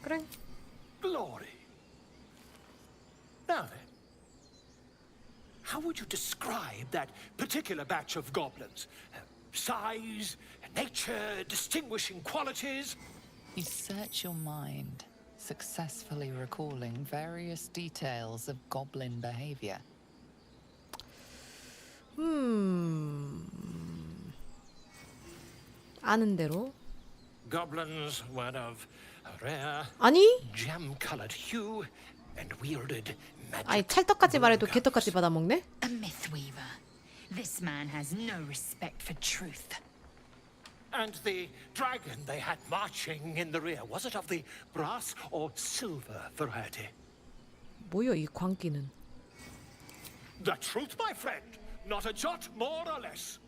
그래. Glory. Now then, how would you describe that particular batch of goblins? Size, nature, distinguishing qualities? You search your mind, successfully recalling various details of goblin behavior. 아는 대로. Goblins were of a rare, 아니? gem-colored hue and wielded magic. 아니 찰떡같이 말해도 개떡같이 받아먹네? A mythweaver. This man has no respect for truth. And the dragon they had marching in the rear, was it of the brass or silver variety? 뭐요 이 광기는? The truth, my friend. Not a jot more or less.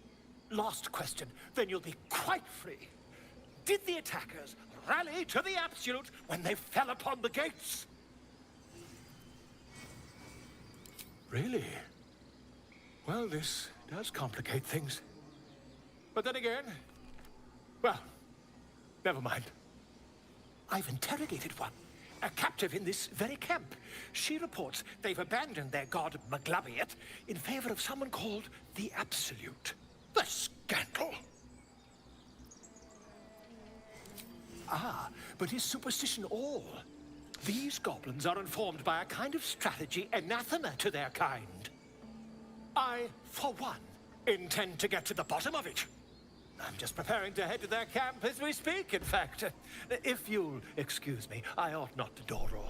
Last question, then you'll be quite free. Did the attackers rally to the absolute when they fell upon the gates? Really? Well, this does complicate things. But then again, well, never mind. I've interrogated one, a captive in this very camp. She reports they've abandoned their god Maglabiet in favor of someone called the Absolute. The scandal! Ah, but is superstition all? These goblins are informed by a kind of strategy anathema to their kind. I, for one, intend to get to the bottom of it. I'm just preparing to head to their camp as we speak, in fact. If you'll excuse me, I ought not to dawdle.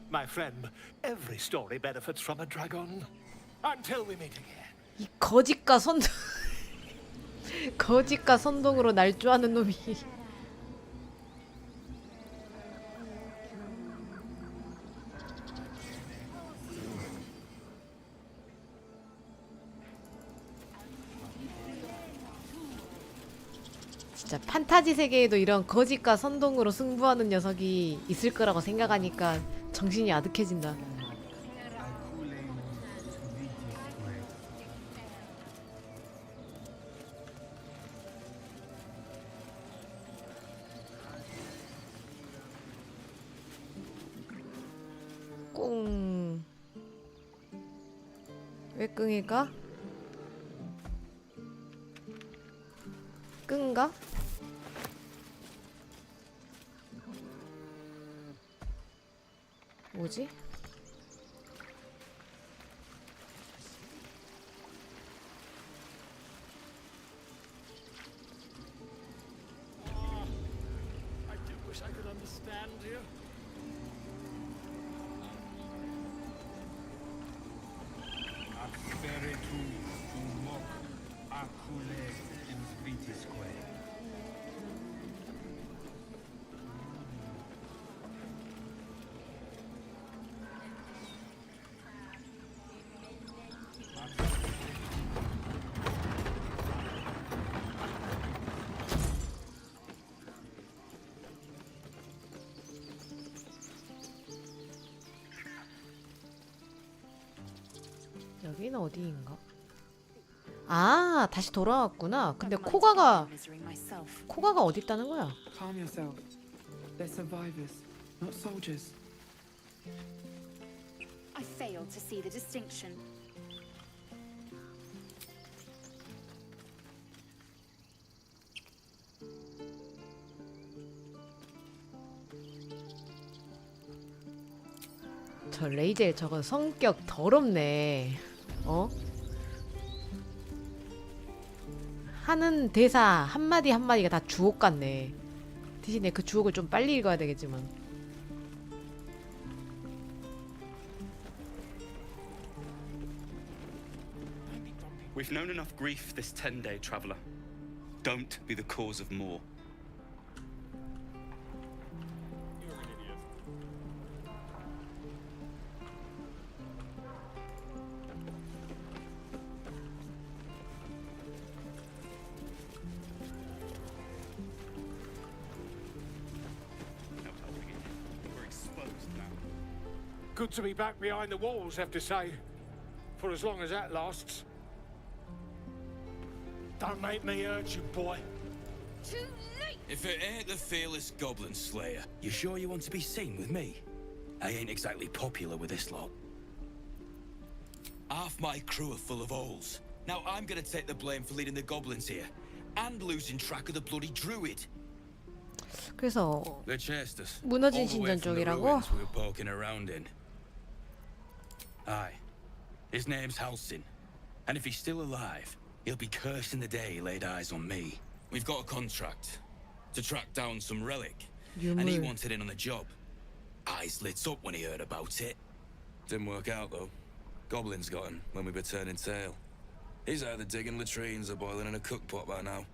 My friend, every story benefits from a dragon. Until we meet again. 이 거짓과 선동 거짓과 선동으로 날조하는 놈이. 진짜 판타지 세계에도 이런 거짓과 선동으로 승부하는 녀석이 있을 거라고 생각하니까 정신이 아득해진다. 꽁. 왜 끙일까? 끙가? 뭐지? I do wish I could understand you. 여기는 어디인가? 아, 다시 돌아왔구나. 근데 코가가 어디 있다는 거야? Calm yourself. They're survivors, not soldiers. I fail to see the distinction. 저 레이젤 저거 성격 더럽네. 어? 하는 대사 한마디 한마디가 다 주옥 같네. 대신에 그 주옥을 좀 빨리 읽어야 되겠지만. We've known enough grief this 10-day traveler. Don't be the cause of more. Good to be back behind the walls, have to say. For as long as that lasts. Don't make me hurt you, boy. Too late! If it ain't the fearless goblin slayer, you sure you want to be seen with me? I ain't exactly popular with this lot. Half my crew are full of holes. Now I'm gonna take the blame for leading the goblins here. And losing track of the bloody druid. 그래서 They chased us. 무너진 신전 쪽이라고? We were poking around in. Aye. His name's Halsin. And if he's still alive, he'll be cursing the day he laid eyes on me. We've got a contract to track down some relic. And he wanted in on the job. Eyes lit up when he heard about it. Didn't work out though. Goblins got him when we were turning tail. He's either digging latrines or boiling in a cookpot by now.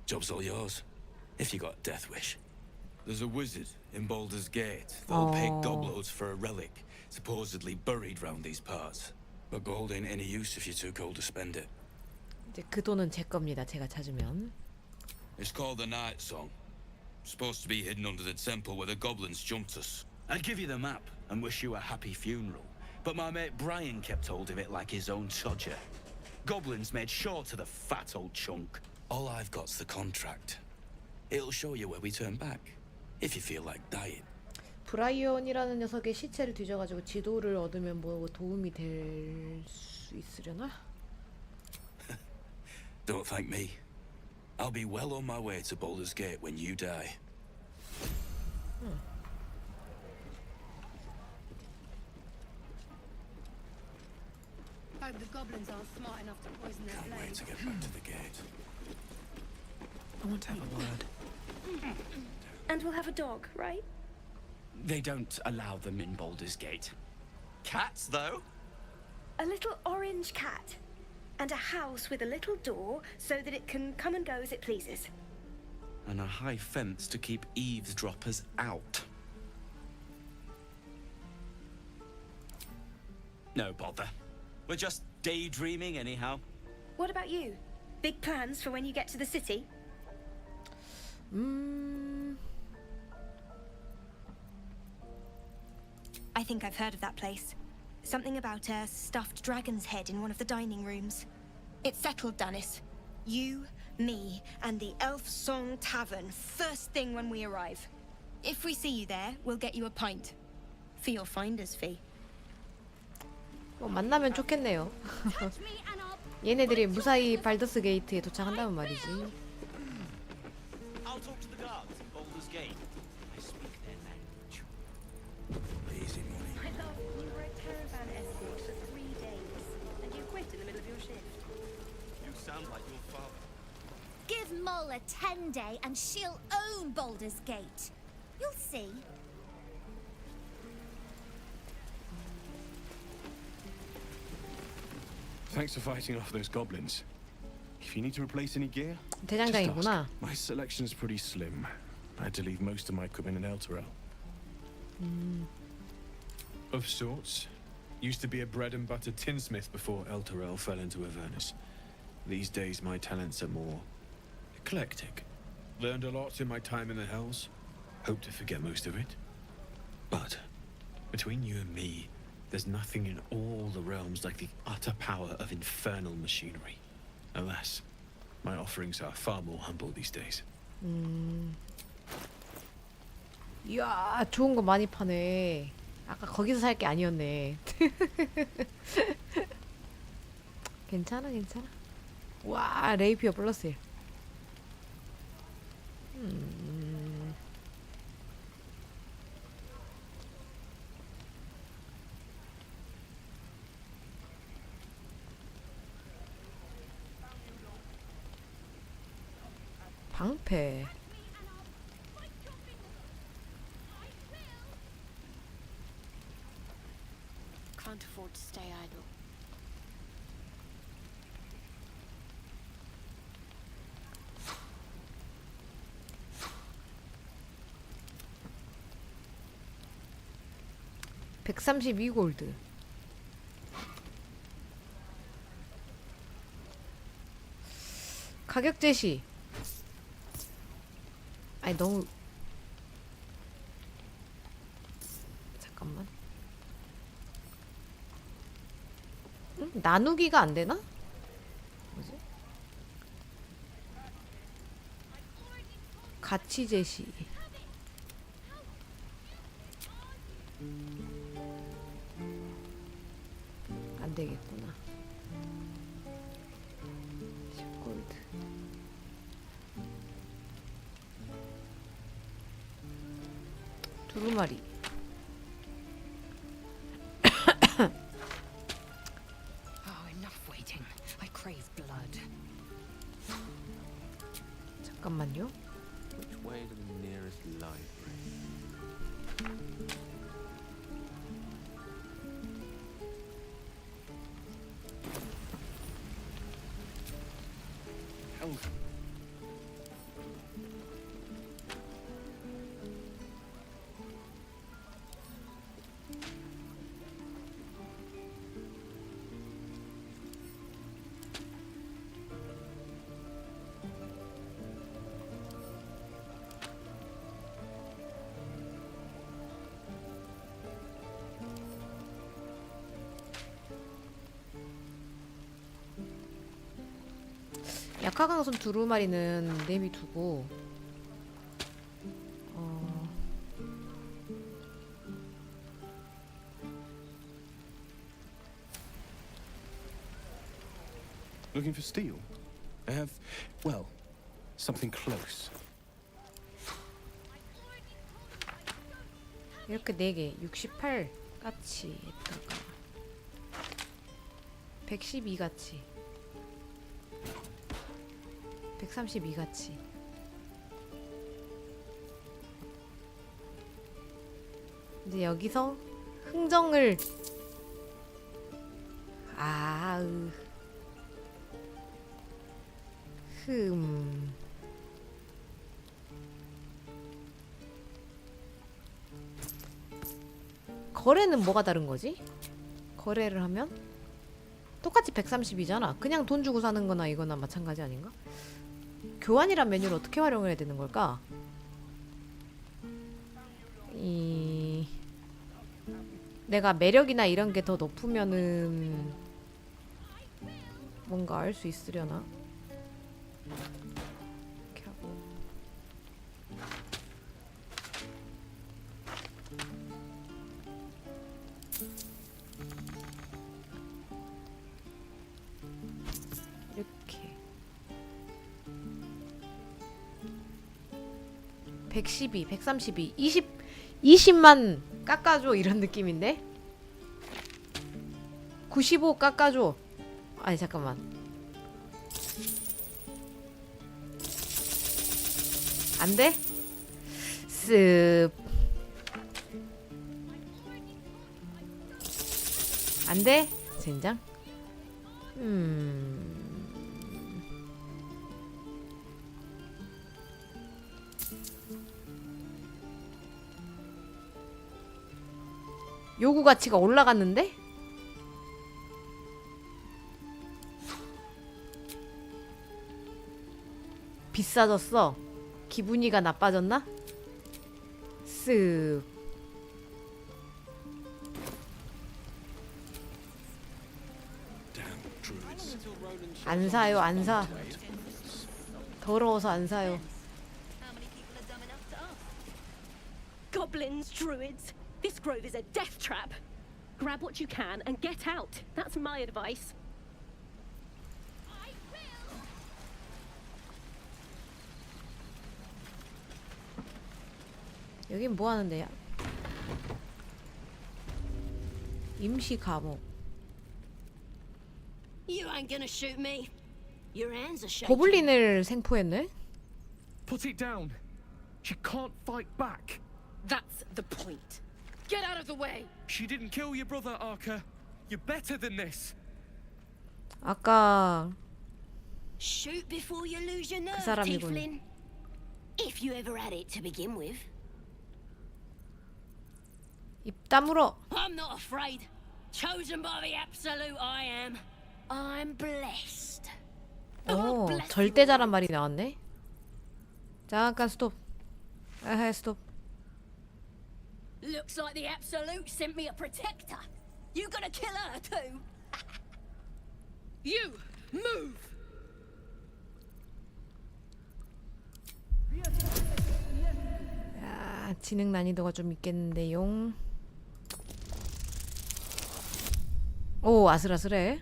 Job's all yours, if you got a death wish. There's a wizard in Baldur's Gate that'll pay gobloads for a relic, supposedly buried round these parts. But gold ain't any use if you're too cold to spend it. 이제 그 돈은 제 겁니다. 제가 찾으면. It's called the Night Song. Supposed to be hidden under the temple where the goblins jumped us. I'd give you the map and wish you a happy funeral, but my mate Brian kept hold of it like his own todger. Goblins made sure to the fat old chunk. All I've got's the contract. It'll show you where we turn back, if you feel like dying. 브라이언이라는 녀석의 시체를 뒤져가지고 지도를 얻으면 뭐 도움이 될 수 있으려나? Don't thank me. I'll be well on my way to Baldur's Gate when you die. Hope the goblins aren't smart enough to poison their Can't wait flames. to get back to the gate. I want to have a word. And we'll have a dog, right? They don't allow them in Baldur's Gate. Cats, though? A little orange cat. And a house with a little door so that it can come and go as it pleases. And a high fence to keep eavesdroppers out. No bother. We're just daydreaming anyhow. What about you? Big plans for when you get to the city? I think I've heard of that place. Something about a stuffed dragon's head in one of the dining rooms. It's settled, Danis. You, me, and the Elf Song Tavern first thing when we arrive. If we see you there, we'll get you a pint. For your finder's fee. 만나면 좋겠네요. 얘네들이 무사히 발더스 게이트에 도착한다면 말이지. I'll talk to the guards in Baldur's Gate. I speak their language. Easy money. My love, you were a caravan escort for 3 days, and you quit in the middle of your shift. You sound like your father. Give Moll a 10-day and she'll own Baldur's Gate. You'll see. Thanks for fighting off those goblins. If you need to replace any gear, 대장장이구나. my selection's pretty slim. I had to leave most of my equipment in Elturel. Of sorts. Used to be a bread and butter tinsmith before Elturel fell into Avernus. These days my talents are more eclectic. Learned a lot in my time in the Hells. Hope to forget most of it. But between you and me, there's nothing in all the realms like the utter power of infernal machinery. Alas, my offerings are far more humble these days. 이야, 좋은 거 많이 파네. 아까 거기서 살 게 아니었네. 괜찮아, 괜찮아. 와, 레이피어 플러스 1. 방패. Can't afford to stay idle. $132골드. 가격 제시. 아니 너무 잠깐만. 응? 나누기가 안 되나? 뭐지? 가치 제시. 안 되겠구나. 10골드. 두루마리. Oh, enough waiting. I crave blood. 잠깐만요. Which way to the nearest library? 박하강손 두루마리는 내비두고 Looking for steel? I have, well, something close. 이렇게 4개 68 가치에다가 112 가치 132 가치 이제 여기서 흥정을 거래는 뭐가 다른 거지? 거래를 하면 똑같이 130이잖아. 그냥 돈 주고 사는 거나 이거나 마찬가지 아닌가? 교환이란 메뉴를 어떻게 활용해야 되는 걸까? 내가 매력이나 이런 게 더 높으면은 뭔가 알 수 있으려나? 이렇게 하고 이렇게 112, 132, 20만 깎아줘 이런 느낌인데? 95 깎아줘. 아니 잠깐만. 안 돼? 습. 안 돼? 젠장? 요구 가치가 올라갔는데? 비싸졌어. 기분이가 나빠졌나? 쓱. 안 사요, 안 사. 더러워서 안 사요. Goblins, druids. This grove is a death trap. Grab what you can and get out. That's my advice. 여긴 뭐 하는 데야? 임시 감옥. You ain't gonna shoot me. Your hands are shaking. 고블린을 생포했네? Put it down. She can't fight back. That's the point. Get out of the way. She didn't kill your brother, Arca. You're better than this. 아까 Shoot before you lose your nerve, 사람이군. Tiefling. If you ever had it to begin with. 입 다물어. I'm not afraid. Chosen by the absolute I am. I'm blessed. 오, 절대자란 말이 나왔네. 잠깐 스톱. 아하, 스톱. Looks like the absolute sent me a protector. You gonna kill her too? You move. 야, 지능 난이도가 좀 있겠는데용. 오, 아슬아슬해.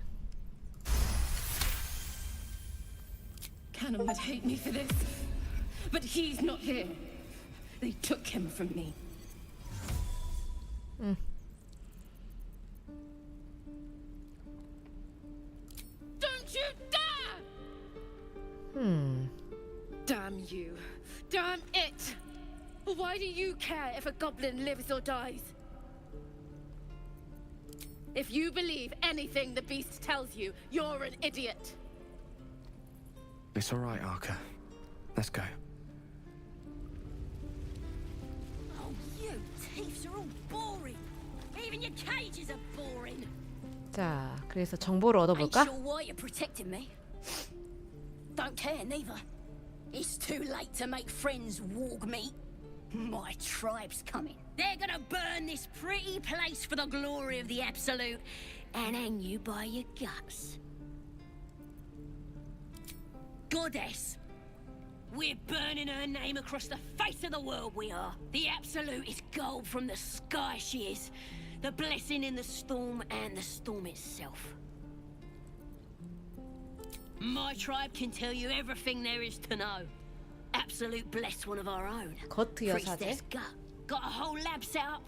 Cannon would hate me for this, but he's not here. They took him from me. Don't you dare! Damn you. Damn it! Why do you care if a goblin lives or dies? If you believe anything the beast tells you, you're an idiot. It's all right, Arca. Let's go. Oh, you thieves are all boring. Even your cages are boring. 자, 그래서 정보를 Ain't 얻어볼까? sure why you're protecting me. Don't care neither. It's too late to make friends, warg meat. My tribe's coming. They're gonna burn this pretty place for the glory of the absolute and hang you by your guts. goddess. We're burning her name across the face of the world, we are. The absolutest gold from the sky she is. The blessing in the storm and the storm itself. My tribe can tell you everything there is to know. Absolute blessed one of our own. 거트 여사제? Priestess got a whole lab set up.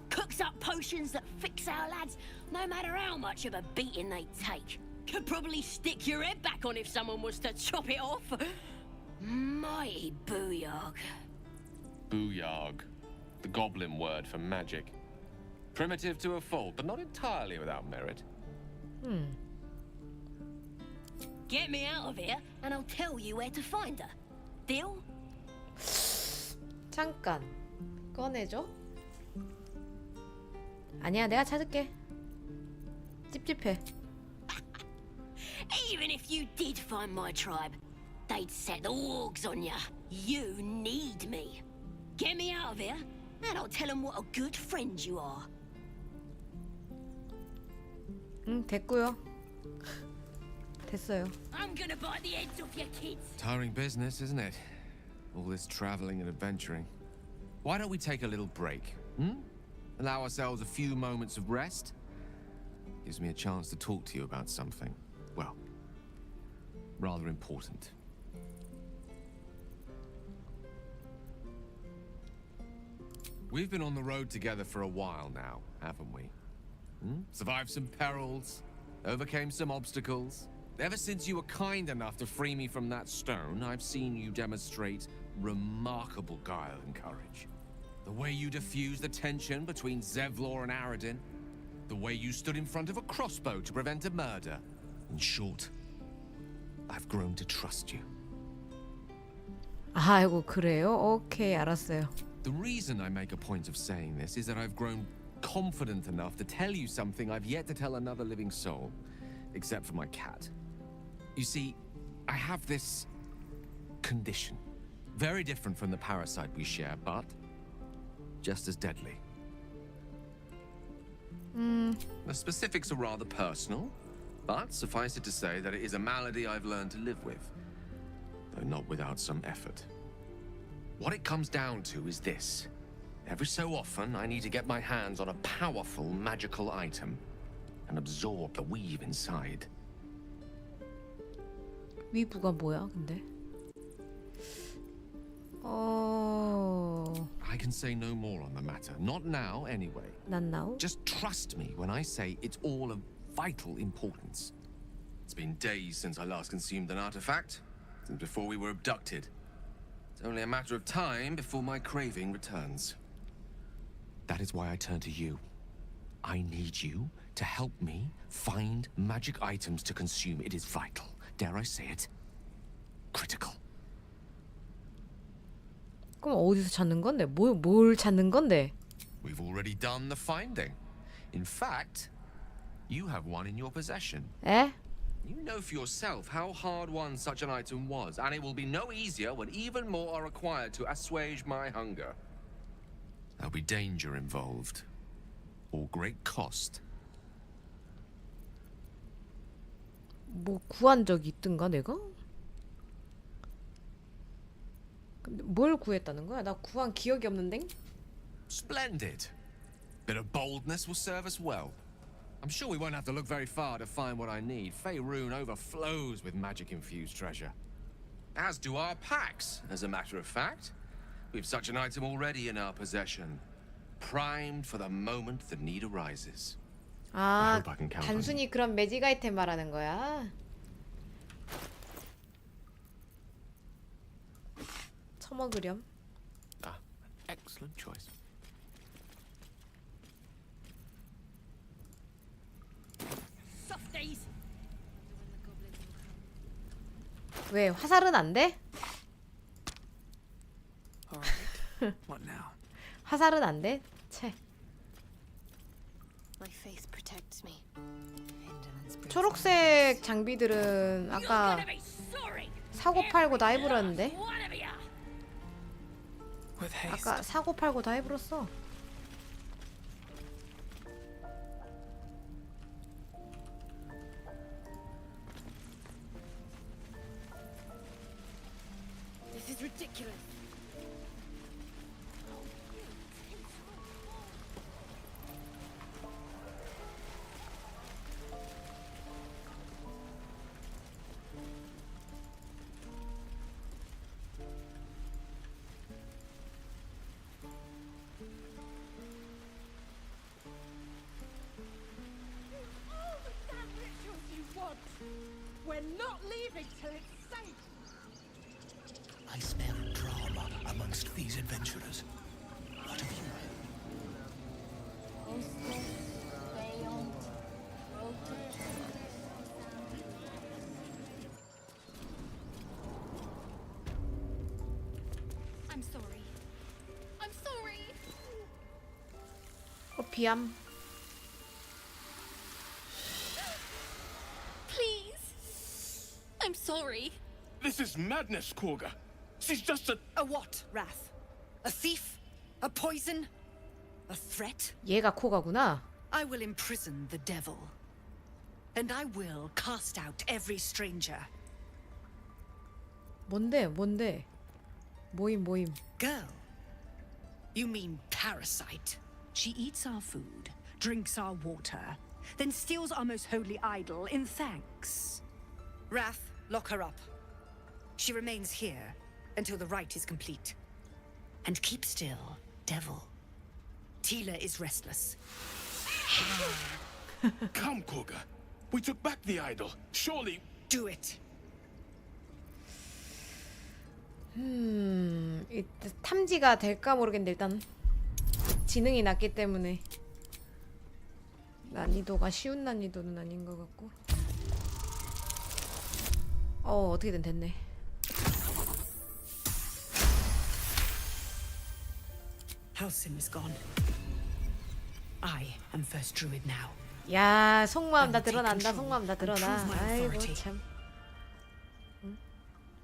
Cooks up potions that fix our lads, no matter how much of a beating they take. Could probably stick your head back on if someone was to chop it off. Mighty booyog. Booyog. The goblin word for magic. Primitive to a fault, but not entirely without merit. Get me out of here, and I'll tell you where to find her. Deal? 잠깐 꺼내줘. 아니야, 내가 찾을게. 찝찝해. Even if you did find my tribe, they'd set the wargs on ya. You need me. Get me out of here, and I'll tell them what a good friend you are. 됐고요. 됐어요. I'm gonna bite the heads off your kids. Tiring business, isn't it? All this traveling and adventuring. Why don't we take a little break? Allow ourselves a few moments of rest? Gives me a chance to talk to you about something, well, rather important. We've been on the road together for a while now, haven't we? Survived some perils, overcame some obstacles. Ever since you were kind enough to free me from that stone, I've seen you demonstrate remarkable guile and courage. The way you diffused the tension between Zevlor and Aradin. The way you stood in front of a crossbow to prevent a murder. In short, I've grown to trust you. 아이고, 그래요? 오케이, 알았어요. The reason I make a point of saying this is that I've grown confident enough to tell you something I've yet to tell another living soul, except for my cat. You see, I have this condition. Very different from the parasite we share, but just as deadly. The specifics are rather personal, but suffice it to say that it is a malady I've learned to live with, though not without some effort. What it comes down to is this. Every so often, I need to get my hands on a powerful magical item and absorb the weave inside. 위부가 뭐야, 근데? I can say no more on the matter. Not now, anyway. Not now? Just trust me when I say it's all of vital importance. It's been days since I last consumed an artifact, since before we were abducted. It's only a matter of time before my craving returns. That is why I turn to you. I need you to help me find magic items to consume. It is vital. Dare I say it? Critical. 그럼 어디서 찾는 건데? 뭘 찾는 건데? We've already done the finding. In fact, you have one in your possession. 에? You know for yourself how hard won such an item was, and it will be no easier when even more are required to assuage my hunger. There'll be danger involved, or great cost. 뭐 구한 적이 있던가 내가? 근데 뭘 구했다는 거야? 나 구한 기억이 없는데? Splendid. Bit of boldness will serve us well. I'm sure we won't have to look very far to find what I need. Faerun overflows with magic-infused treasure. As do our packs, as a matter of fact. We've such an item already in our possession. Primed for the moment the need arises. 아, 단순히 그런 매직 아이템 말하는 거야? 처먹으렴. Ah, excellent choice. Softies. 왜 화살은 안 돼? What now? 화살은 안 돼? 채. My faith protects me. 초록색 장비들은 아까 사고 팔고 다 해버렸는데? 아까 사고 팔고 다 해버렸어. ridiculous. We're not leaving till it's safe. I smell drama amongst these adventurers. What have you I'm sorry. I'm sorry. 비암. Please. I'm sorry. This is madness, Korga. She's just a... A what, Wrath? A thief? A poison? A threat? 얘가 코가구나. I will imprison the devil. And I will cast out every stranger. 뭔데? 모임. Girl? You mean parasite? She eats our food, drinks our water, then steals our most holy idol in thanks. Wrath, lock her up. She remains here until the rite is complete. And keep still, devil. Tila is restless. Come, Korga. We took back the idol. Surely... Do it. 탐지가 될까 모르겠는데 일단 지능이 낮기 때문에 난이도가 쉬운 난이도는 아닌 것 같고. 어떻게든 됐네. Halcyon is gone. I am first druid now. 야, 속마음 다 드러난다. 속마음 다 드러나. 아이고 참. 응?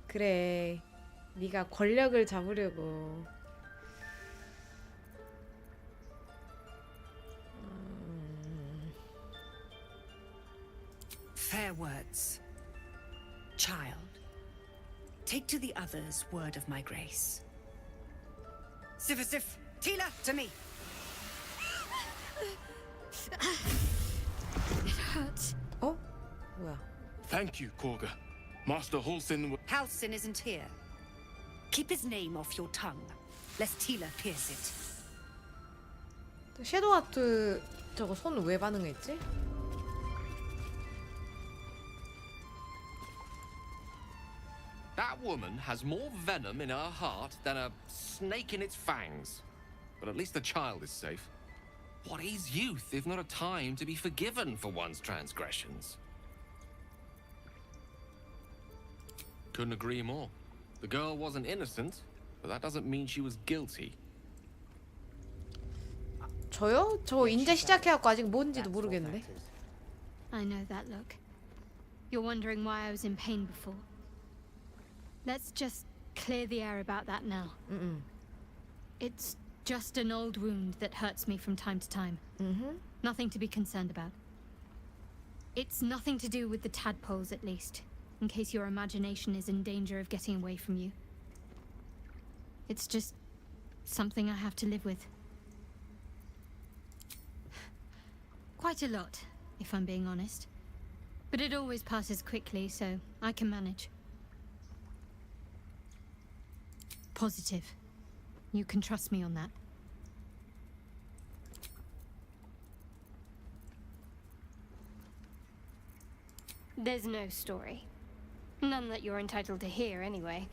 그래. 네가 권력을 잡으려고. Fair words. Child, take to the others word of my grace. Sif, Tila, to me. It hurts. 뭐야? Thank you, Korga. Master Halcyon... Halcyon isn't here. Keep his name off your tongue, lest Tila pierce it. 섀도우 하트 저거 손 왜 반응했지? That woman has more venom in her heart than a snake in its fangs. But at least the child is safe. What is youth if not a time to be forgiven for one's transgressions? Couldn't agree more. The girl wasn't innocent, but that doesn't mean she was guilty. 저요? 저 이제 시작해갖고 아직 뭔지도 모르겠는데. I know that look. You're wondering why I was in pain before. Let's just clear the air about that now. It's just an old wound that hurts me from time to time. Nothing to be concerned about. It's nothing to do with the tadpoles, at least, in case your imagination is in danger of getting away from you. It's just something I have to live with. Quite a lot, if I'm being honest. But it always passes quickly, so I can manage. Positive. You can trust me on that. There's no story. None that you're entitled to hear, anyway.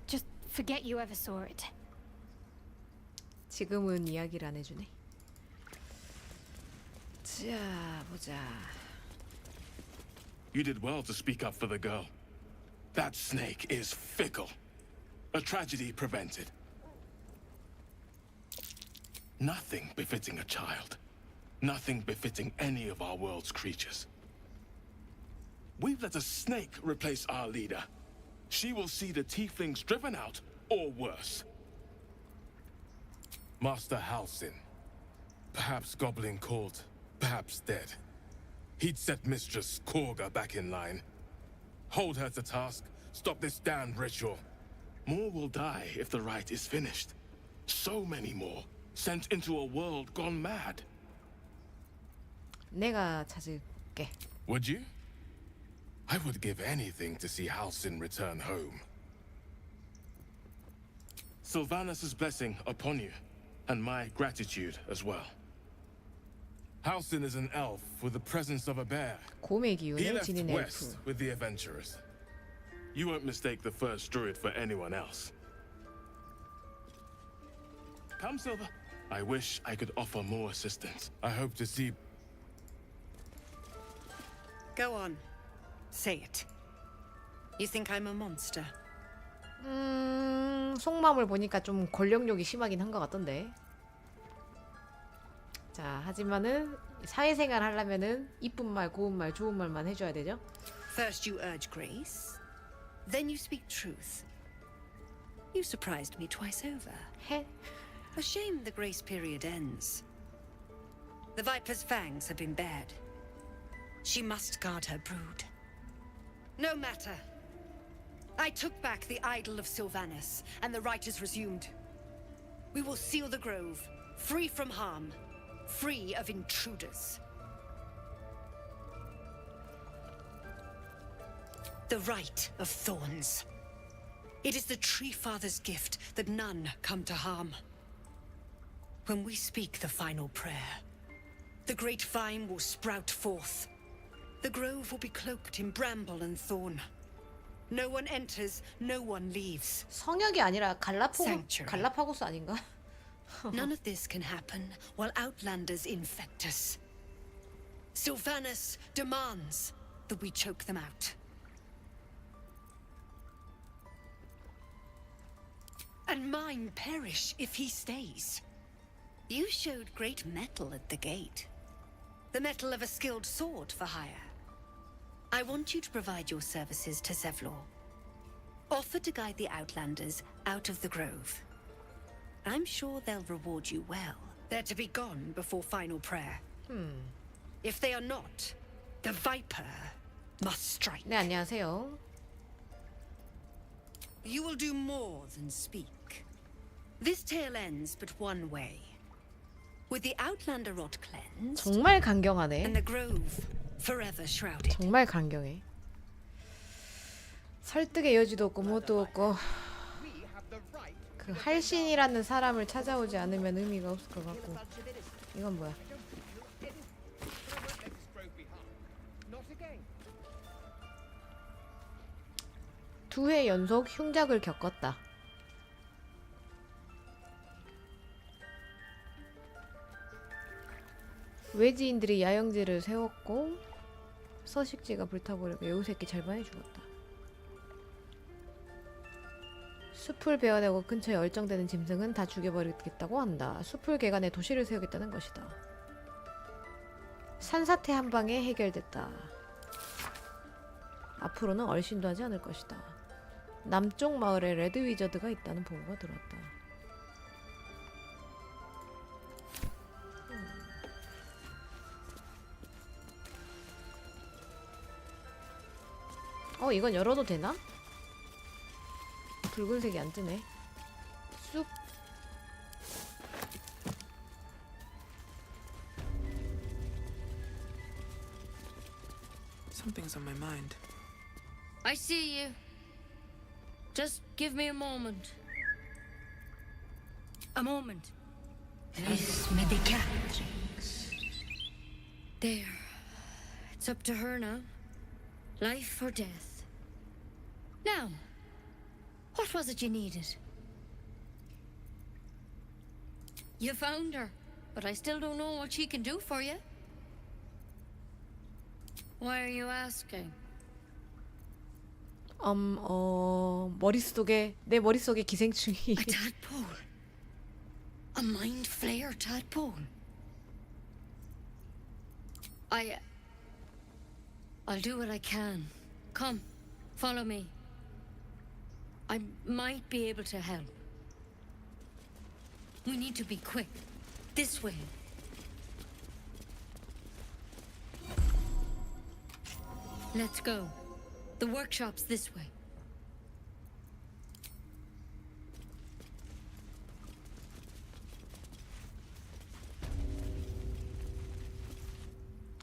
Just forget you ever saw it. 지금은 이야기를 안 해주네. 자, 보자. You did well to speak up for the girl. That snake is fickle. A tragedy prevented. Nothing befitting a child. Nothing befitting any of our world's creatures. We've let a snake replace our leader. She will see the tieflings driven out, or worse. Master Halcyon. Perhaps goblin called, perhaps dead. He'd set Mistress Korga back in line. Hold her to task, stop this damned ritual. More will die if the rite is finished. So many more, sent into a world gone mad. 내가 찾을게. Would you? I would give anything to see Halsin return home. Sylvanus' blessing upon you, and my gratitude as well. Halsin is an elf with the presence of a bear. 곰의 He 기운을 left 지닌 west 엘프. with the adventurers. You won't mistake the first druid for anyone else. Come, Silver. I wish I could offer more assistance. I hope to see... Go on. Say it. You think I'm a monster? 속마음을 보니까 좀 권력욕이 심하긴 한 것 같던데. 자, 하지만은 사회생활 하려면은 이쁜 말, 고운 말, 좋은 말만 해줘야 되죠. First you urge grace, then you speak truth. You surprised me twice over. 해? A shame the grace period ends. The Viper's fangs have been bared. She must guard her brood. No matter. I took back the idol of Sylvanus, and the rite is resumed. We will seal the grove, free from harm, free of intruders. The rite of thorns. It is the Tree Father's gift that none come to harm. When we speak the final prayer, the great vine will sprout forth. The grove will be cloaked in bramble and thorn. No one enters, no one leaves. 성역이 아니라 갈라파고스 아닌가? None of this can happen while outlanders infect us. Sylvanus demands that we choke them out. And mine perish if he stays. You showed great mettle at the gate. The mettle of a skilled sword for hire. I want you to provide your services to Zevlor. Offer to guide the Outlanders out of the grove. I'm sure they'll reward you well. They're to be gone before final prayer. If they are not, the Viper must strike. 네, 안녕하세요. You will do more than speak. This tale ends but one way. With the Outlander rot cleansed, 정말 강경하네. and the grove forever shrouded. 정말 강경해. 설득의 여지도 없고 뭣도 없고 그 할신이라는 사람을 찾아오지 않으면 의미가 없을 것 같고. 이건 뭐야? 두 해 연속 흉작을 겪었다. 외지인들이 야영지를 세웠고 서식지가 불타버리고 여우새끼 절반이 죽었다. 숲을 베어내고 근처에 얼쩡대는 짐승은 다 죽여버리겠다고 한다. 숲을 개간해 도시를 세우겠다는 것이다. 산사태 한 방에 해결됐다. 앞으로는 얼씬도 하지 않을 것이다. 남쪽 마을에 레드 위저드가 있다는 보고가 들어왔다. 이건 열어도 되나? 붉은색이 안 뜨네. 쑥. Something's on my mind. I see you. Just give me a moment. A moment. This medicatrix. There. It's up to her now. Life or death. Now, what was it you needed? You found her, but I still don't know what she can do for you. Why are you asking? 내 머릿속에 기생충이. A tadpole. A mind flayer tadpole. I'll do what I can. Come, follow me. I might be able to help. We need to be quick. This way. Let's go. The workshop's this way.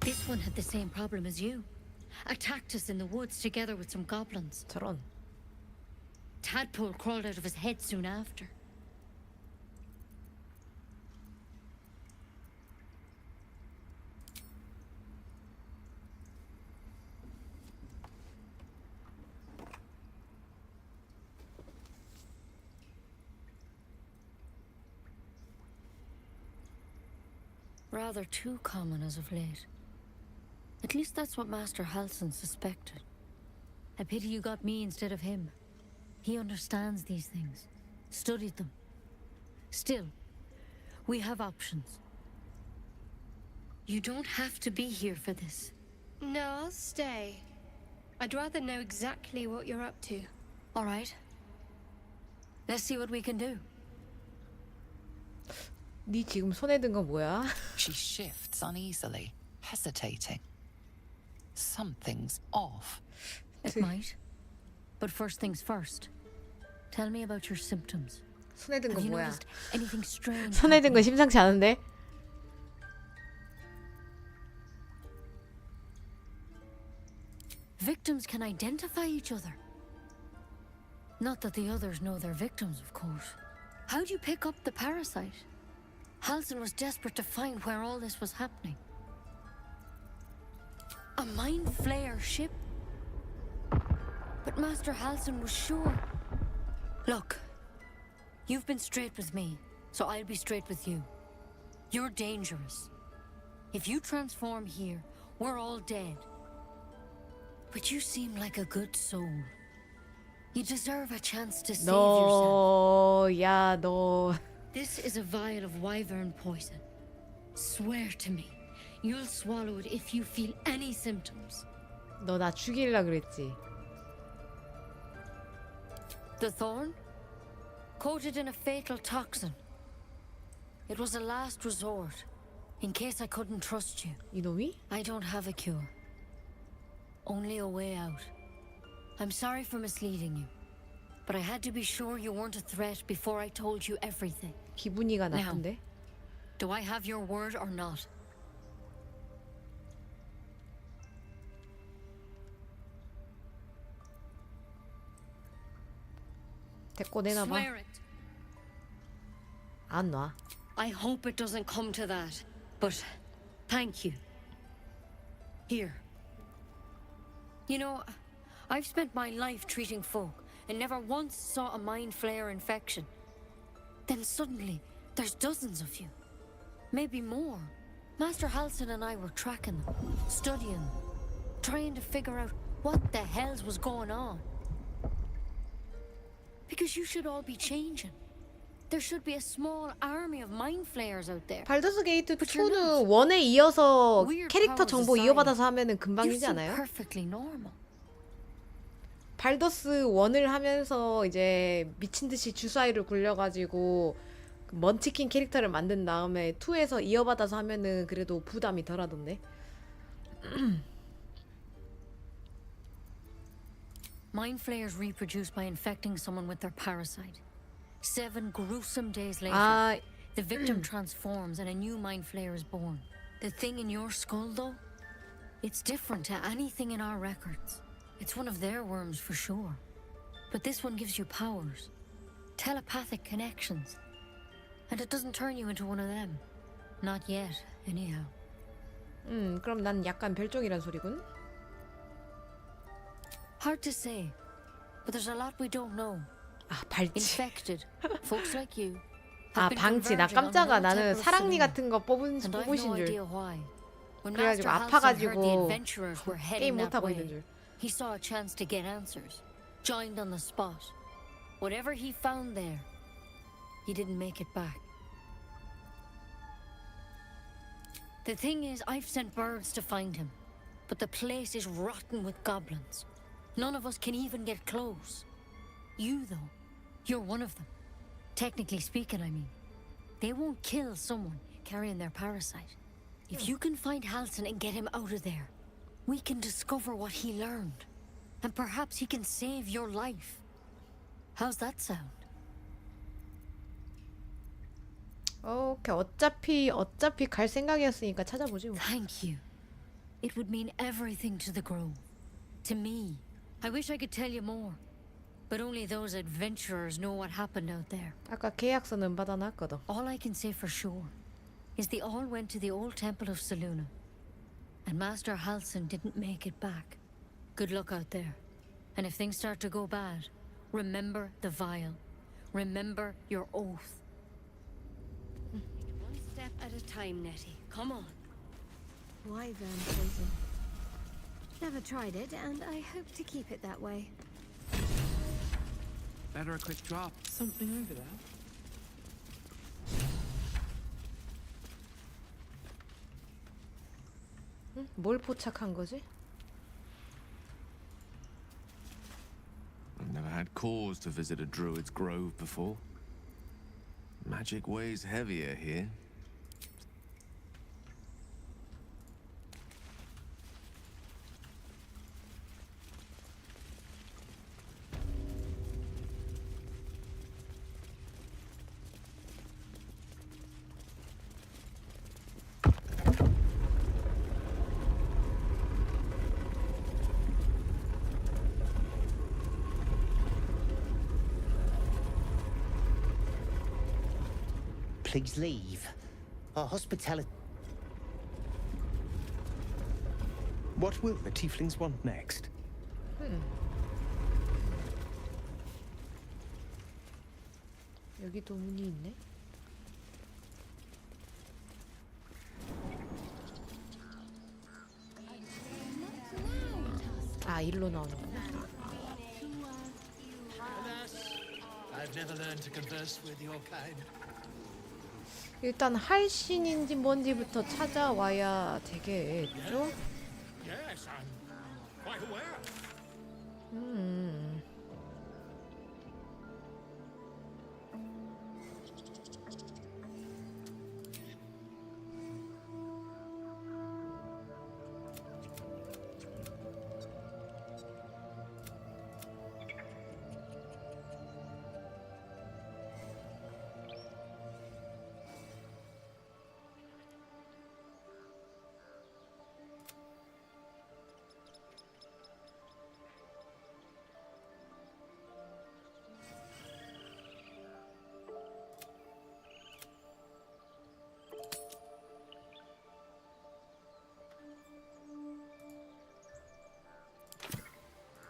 This one had the same problem as you. Attacked us in the woods together with some goblins. 저런. Tadpole crawled out of his head soon after. Rather too common as of late. At least that's what Master Halsin suspected. I pity you got me instead of him. He understands these things, studied them. Still, we have options. You don't have to be here for this. No, I'll stay. I'd rather know exactly what you're up to. All right. Let's see what we can do. 네 지금 손에 든 건 뭐야? She shifts uneasily, hesitating. Something's off. It might. But first things first. Tell me about your symptoms. 손에 든 건 Have you 뭐야? noticed anything strange? 손에 든 거 심상치 않은데? Victims can identify each other. Not that the others know they're victims, of course. How'd you pick up the parasite? Halsin was desperate to find where all this was happening. A mind flayer ship? But Master Halsin was sure. Look, you've been straight with me, so I'll be straight with you. You're dangerous. If you transform here, we're all dead. But you seem like a good soul. You deserve a chance to save yourself. 야, 너. This is a vial of wyvern poison. Swear to me, you'll swallow it if you feel any symptoms. 너 나 죽이려 그랬지. The thorn? Coated in a fatal toxin. It was a last resort, in case I couldn't trust you. 이놈이? I don't have a cure. Only a way out. I'm sorry for misleading you, but I had to be sure you weren't a threat before I told you everything. 기분이가 나쁜데? Do I have your word or not? 데리고 내놔봐. Swear it. 안 놔. I hope it doesn't come to that, but thank you. Here. You know, I've spent my life treating folk and never once saw a mind flayer infection. Then suddenly, there's dozens of you. Maybe more. Master Halsin and I were tracking them, studying them, trying to figure out what the hells was going on. Because you should all be changing. There should be a small army of mind flayers out there. 발더스 게이트 2는 1에 이어서 캐릭터 정보 이어받아서 하면은 금방이지 않아요? Perfectly normal. 발더스 1을 하면서 이제 미친 듯이 주사위를 굴려가지고 먼치킨 캐릭터를 만든 다음에 2에서 이어받아서 하면은 그래도 부담이 덜하던데. Mind flayers reproduce by infecting someone with their parasite. 7 gruesome days later, the victim transforms and a new mind flayer is born. The thing in your skull, though, it's different to anything in our records. It's one of their worms for sure. But this one gives you powers, telepathic connections. And it doesn't turn you into one of them. Not yet, anyhow. 그럼 난 약간 별종이란 소리군. Hard to say, but there's a lot we don't know. 아, 발치. Infected, folks like you. 아, 방치. 나 깜짝아. 나는 사랑니 같은 거 뽑으신 줄. 그래가지고 아파가지고 게임 못하고 있는 줄. He saw a chance to get answers. Joined on the spot. Whatever he found there, he didn't make it back. The thing is, I've sent birds to find him, but the place is rotten with goblins. None of us can even get close. You, though, you're one of them. Technically speaking, I mean. They won't kill someone carrying their parasite. If you can find Halsin and get him out of there, we can discover what he learned. And perhaps he can save your life. How's that sound? 오케이. 어차피 갈 생각이었으니까 찾아보지 뭐. Thank you. It would mean everything to the Grove. To me. I wish I could tell you more. But only those adventurers know what happened out there. 아까 계약서는 받아놨거든. All I can say for sure is they all went to the old temple of Selûne. And Master Halsin didn't make it back. Good luck out there. And if things start to go bad, remember the vial. Remember your oath. One step at a time, Nettie. Come on. Wyvern poison. Never tried it, and I hope to keep it that way. Better a quick drop. Something over there. 응? 뭘 포착한 거지? I've never had cause to visit a druid's grove before. Magic weighs heavier here. Please leave. Our hospitality. What will the tieflings want next? 여기도 문이 있네. 아, 일로 나오는구나. I've never learned to converse with your kind. 일단 할신인지 뭔지부터 찾아와야 되겠죠? Yes, I'm quite aware.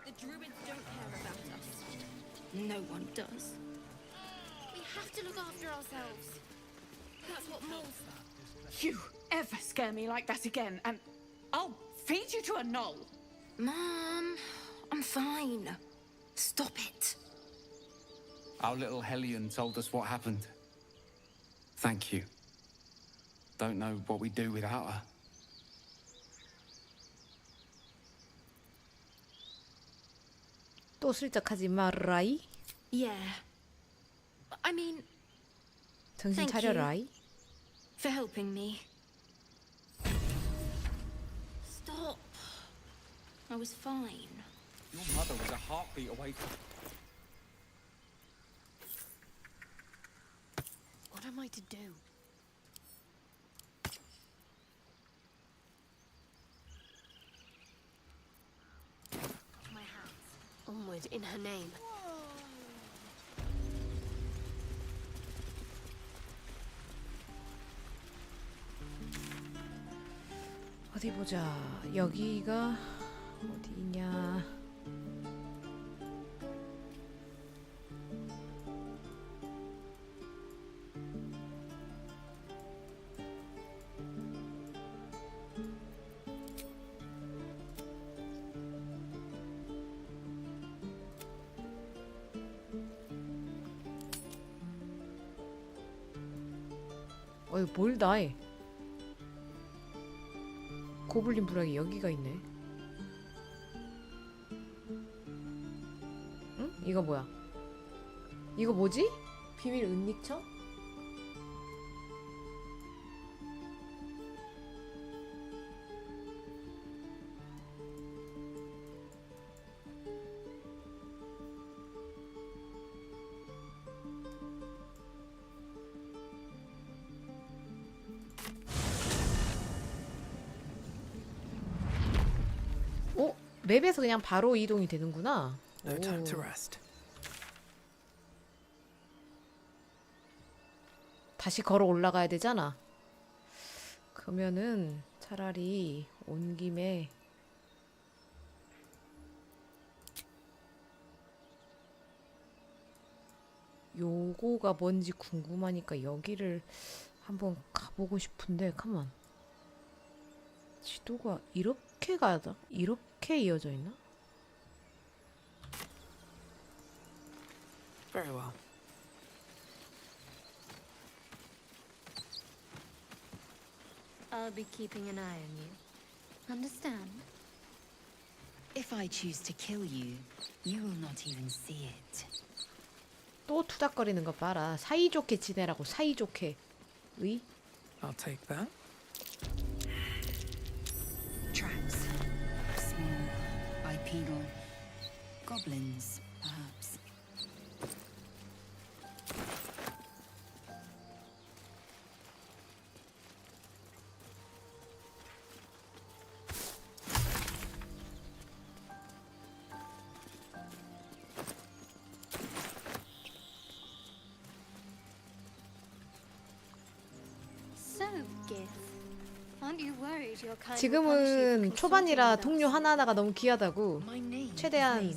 The druids don't care about us. No one does. We have to look after ourselves. That's what moles. You ever scare me like that again, and I'll feed you to a gnoll. Mom, I'm fine. Stop it. Our little Hellion told us what happened. Thank you. Don't know what we'd do without her. 또 슬쩍하지 마라이. Yeah. I mean, 정신 thank 차려라이. for helping me. Stop. I was fine. Your mother was a heartbeat away from... What am I to do? My hands. Onward in her name. 어디 보자. 여기가 어디냐? 어이 뭘 다해? 고블린 부락이 여기가 있네. 응? 이거 뭐야? 이거 뭐지? 비밀 은닉처? 맵에서 그냥 바로 이동이 되는구나. No time to 오. rest. 다시 걸어 올라가야 되잖아. 그러면은 차라리 온 김에 요거가 뭔지 궁금하니까 여기를 한번 가보고 싶은데 가만. 지도가 이렇게 가다? 이렇게 이어져 있나? Very well. I'll be keeping an eye on you. Understand? If I choose to kill you, you will not even see it. 또 투닥거리는 거 봐라. 사이좋게 지내라고. 사이좋게. 의? I'll take that. Traps. Small, bipedal. Goblins, perhaps. So, Gith, aren't you worried your kind will punish you for 지금은 초반이라 consulting with 동료 us? 하나하나가 너무 귀하다고 최대한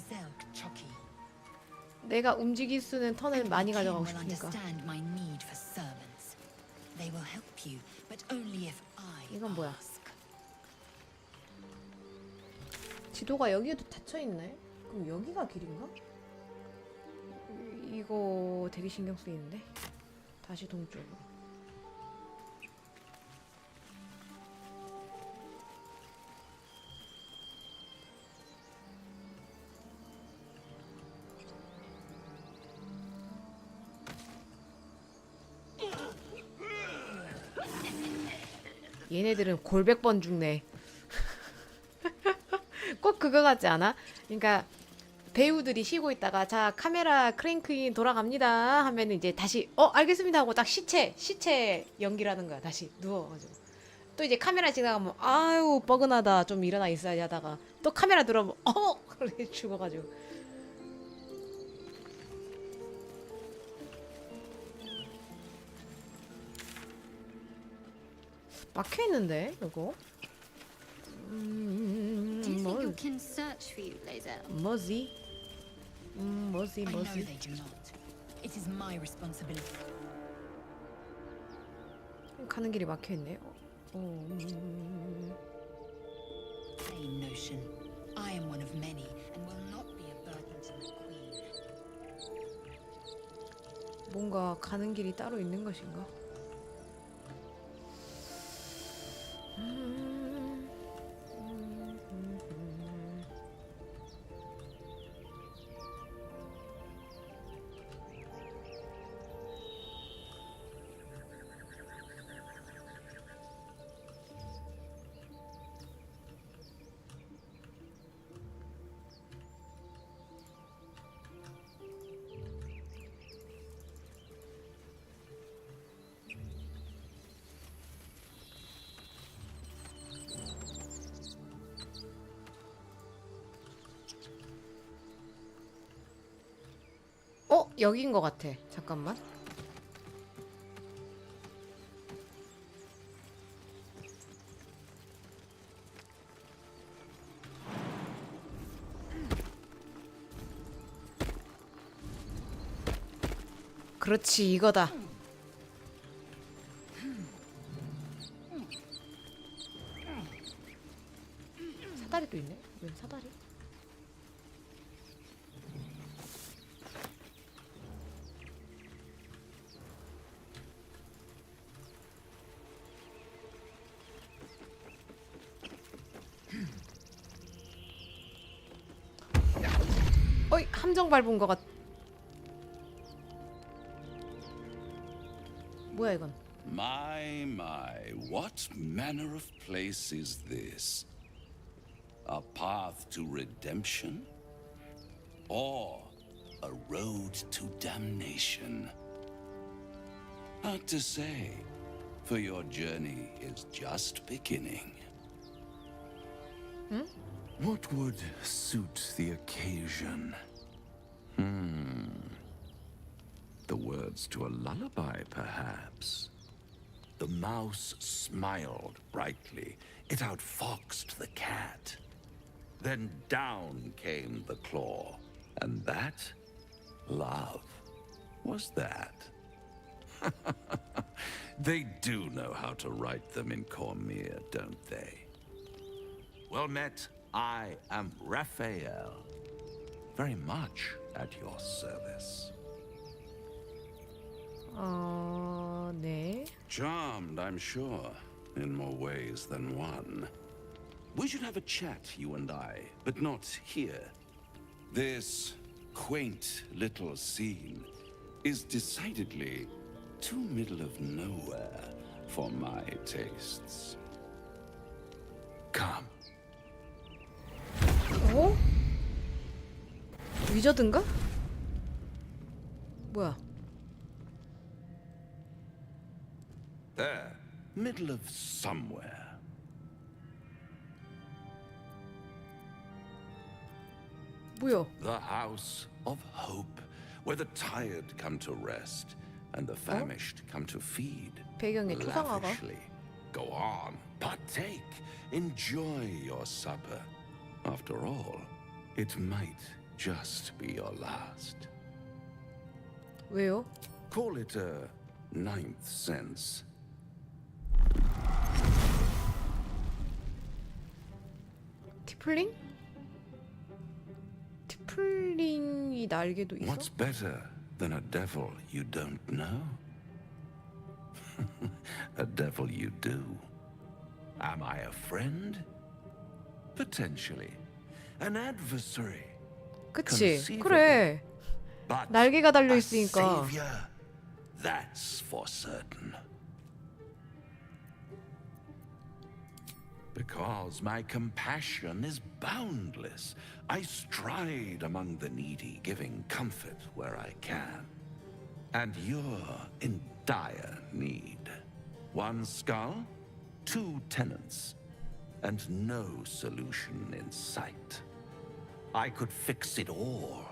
내가 움직일 수 있는 턴을 많이 가져가고 King will 싶으니까. understand my need for servants. They will help you, but only if I 이건 뭐야? 지도가 여기에도 닫혀있네? 그럼 여기가 길인가? 이거 되게 신경 쓰이는데? 다시 동쪽으로. 얘네들은 골백번 죽네. 꼭 그거 같지 않아? 그러니까 배우들이 쉬고 있다가 자 카메라 크랭크인 돌아갑니다 하면 이제 다시 알겠습니다 하고 딱 시체 연기라는 거야. 다시 누워가지고 또 이제 카메라 지나가면 아유 뻐근하다 좀 일어나 있어야지 하다가 또 카메라 들어오면 그렇게 죽어가지고. 막혀있는데 이거? Do you think your kin search for you, Lae'zel? 뭐지? 뭐지? I know they do not. It is my responsibility. 가는 길이 막혀있네. Plain notion. I am one of many and will not be a burden to the queen. 뭔가 가는 길이 따로 있는 것인가? 여긴 것 같아. 잠깐만. 그렇지, 이거다. 사다리도 있네. 웬 사다리? 어이, 함정 밟은 것 같. 뭐야 이건? My, what manner of place is this? A path to redemption? Or a road to damnation? Hard to say, for your journey is just beginning. 응? What would suit the occasion? The words to a lullaby, perhaps. The mouse smiled brightly. It outfoxed the cat. Then down came the claw. And that, love, was that. They do know how to write them in Cormier, don't they? Well met, I am Raphael. Very much at your service. 네. Charmed, I'm sure, in more ways than one. We should have a chat, you and I, but not here. This quaint little scene is decidedly too middle of nowhere for my tastes. Come. 어? 위저든가? 뭐야? There, middle of somewhere. 뭐야? The house of hope, where the tired come to rest and the famished come to feed. 배경이 투상화가? Lavishly. Go on, partake, enjoy your supper. After all, it might just be your last. 왜요? Call it a ninth sense. 티플링? 티플링이 날개도 있어? What's better than a devil you don't know? A devil you do. Am I a friend? Potentially. An adversary. 그치? 그래. 날개가 달려 있으니까. Savior, that's for certain. Because my compassion is boundless, I stride among the needy, giving comfort where I can. And you're in dire need. One skull, two tenants, and no solution in sight. I could fix it all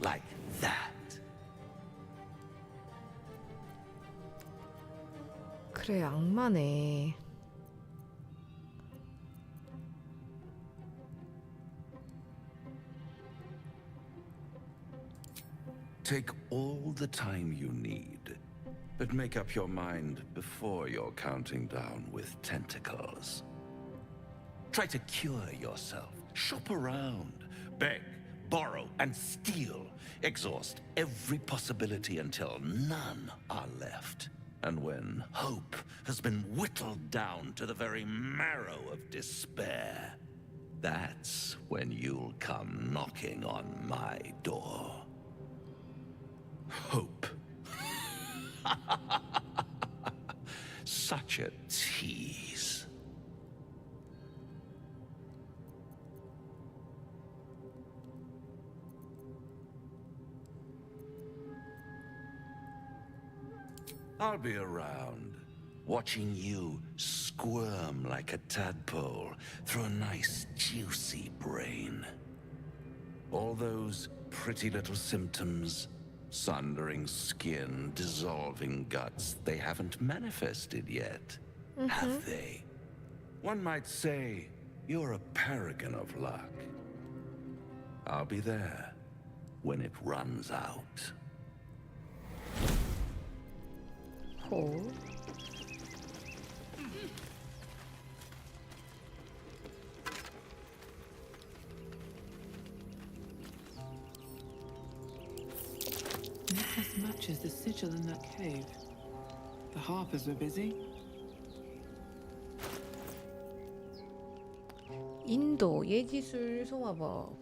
like that. 그래, 악마네. Take all the time you need, but make up your mind before you're counting down with tentacles. Try to cure yourself. Shop around. Beg, borrow, and steal. Exhaust every possibility until none are left. And when hope has been whittled down to the very marrow of despair, that's when you'll come knocking on my door. Hope. Such a tease. I'll be around, watching you squirm like a tadpole through a nice, juicy brain. All those pretty little symptoms, sundering skin, dissolving guts, they haven't manifested yet, have they? One might say you're a paragon of luck. I'll be there when it runs out. 호. Not as much as the sigil in that cave. The harpers were busy. 인도 예지술 송화법.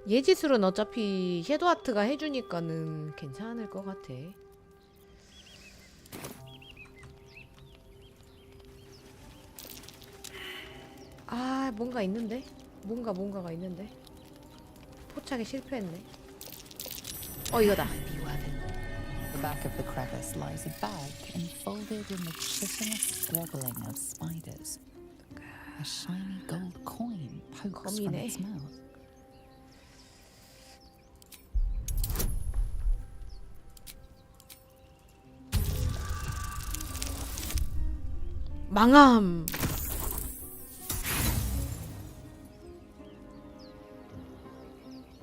예지술은 어차피 섀도우아트가 해주니까는 괜찮을 것 같아. 아, 뭔가 있는데? 뭔가가 있는데? 포착에 실패했네. 이거다. back of the crevice lies a bag enfolded in the chitinous squabbling of spiders. A shiny gold coin pokes from its mouth. 망함.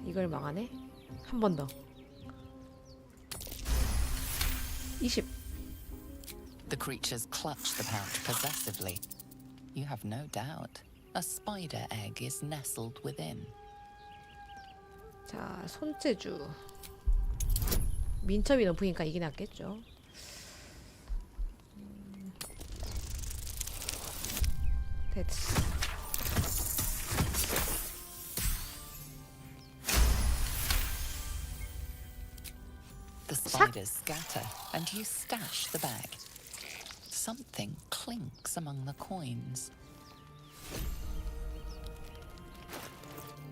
이걸 망하네? 한 번 더. 20. The creatures clutch the pouch possessively. You have no doubt. A spider egg is nestled within. 자, 손재주. 민첩이 높으니까 이게 낫겠죠. 됐어. The spiders scatter, and you stash the bag. Something clinks among the coins.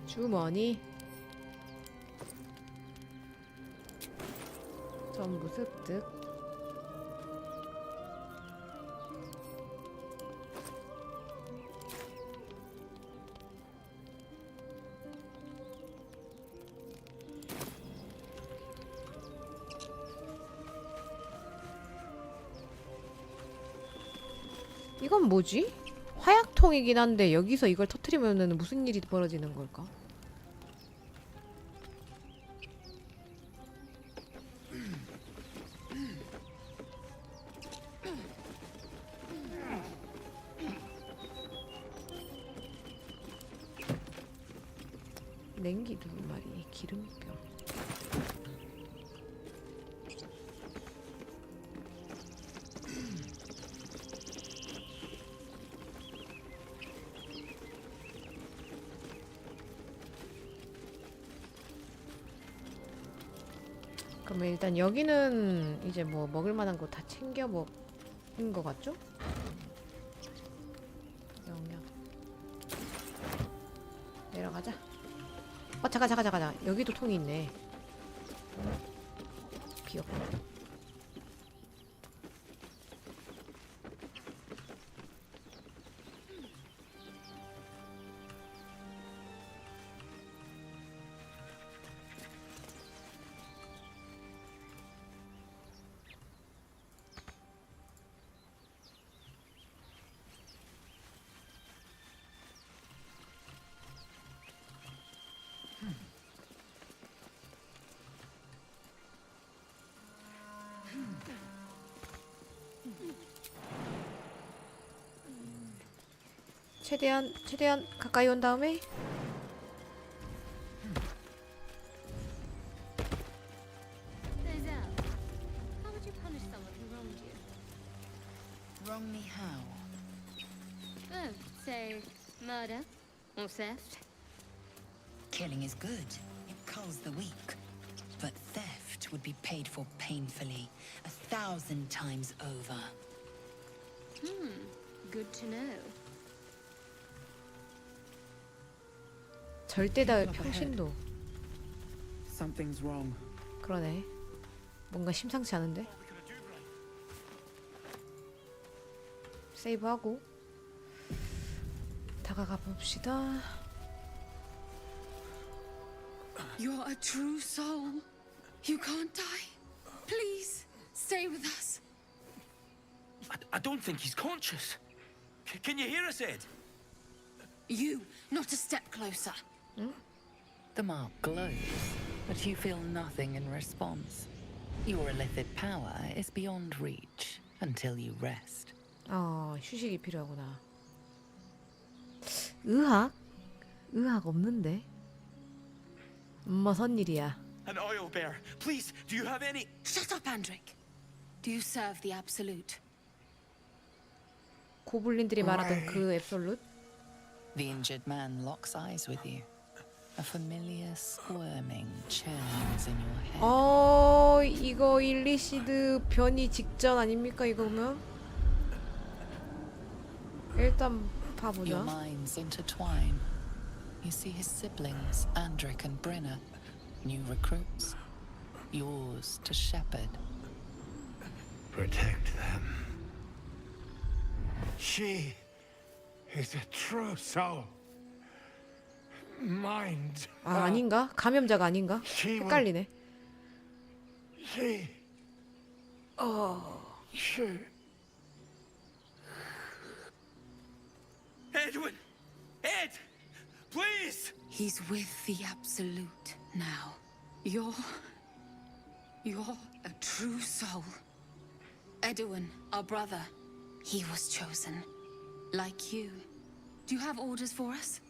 주머니. 전부 습득. 이건 뭐지? 화약통이긴 한데 여기서 이걸 터뜨리면은 무슨 일이 벌어지는 걸까? 냉기 2마리, 기름병. 그러면 일단 여기는 이제 뭐 먹을 만한 거 다 챙겨 먹은 거 같죠? 영양. 내려가자. 잠깐. 여기도 통이 있네. 비었고. 최대한 가까이 온 다음에 How would you punish someone who wronged you? Wrong me how? Oh, say murder or theft? Killing is good. It culls the weak. But theft would be paid for painfully, 1,000 times over. Good to know. 절대다 평신도. Something's wrong. 그러네. 뭔가 심상치 않은데? 세이브하고 다가가 봅시다. You're a true soul. You can't die. Please, stay with us. I don't think he's conscious. Can you hear us, Ed? You, not a step closer. The mark glows, but you feel nothing in response. Your illicit power is beyond reach until you rest. 휴식이 필요하구나. 의학? 의학 없는데? 선 일이야. An oil bear. Please, do you have any... Shut up, Andric. Do you serve the Absolute? 고블린들이 말하던 그 앱솔루트? The injured man locks eyes with you. A familiar squirming churns in your head. 이거 일리시드 변이 직전 아닙니까 이거면? 일단 봐보자. Your minds intertwine. You see his siblings, Andric and Brenna, new recruits, yours to shepherd. protect them. She is a true soul. Mind. 아, 아닌가? 감염자가 아닌가? 헷갈리네. She. She. Edwin! Ed! Please! He's with the Absolute now. You're a true soul. Edwin, our brother, he was chosen. Like you. Do you have orders for us?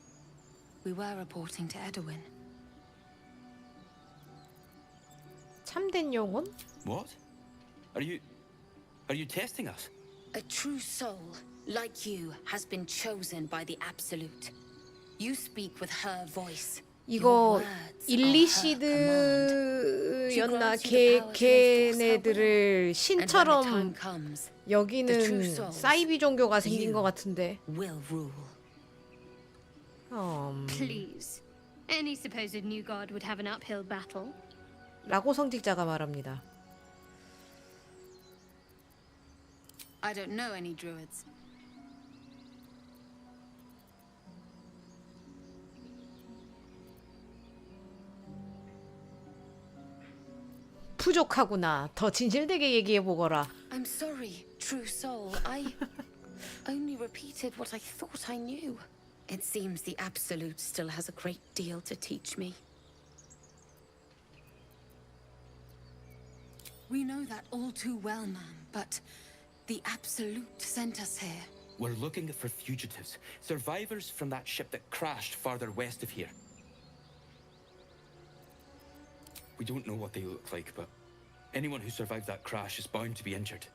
We were reporting to Edwin. 참된 영혼? What? Are you testing us? A true soul, like you, has been chosen by the Absolute. You speak with her voice. 이거 일리시드였나 걔네들을 신처럼 여기는 사이비 종교가 생긴 것 같은데. Please. Any supposed new god would have an uphill battle. 라고 성직자가 말합니다. I don't know any druids. 부족하구나. 더 진실되게 얘기해 보거라. I'm sorry, true soul. I only repeated what I thought I knew. It seems the Absolute still has a great deal to teach me. We know that all too well, ma'am, but the Absolute sent us here. We're looking for fugitives, survivors from that ship that crashed farther west of here. We don't know what they look like, but anyone who survived that crash is bound to be injured.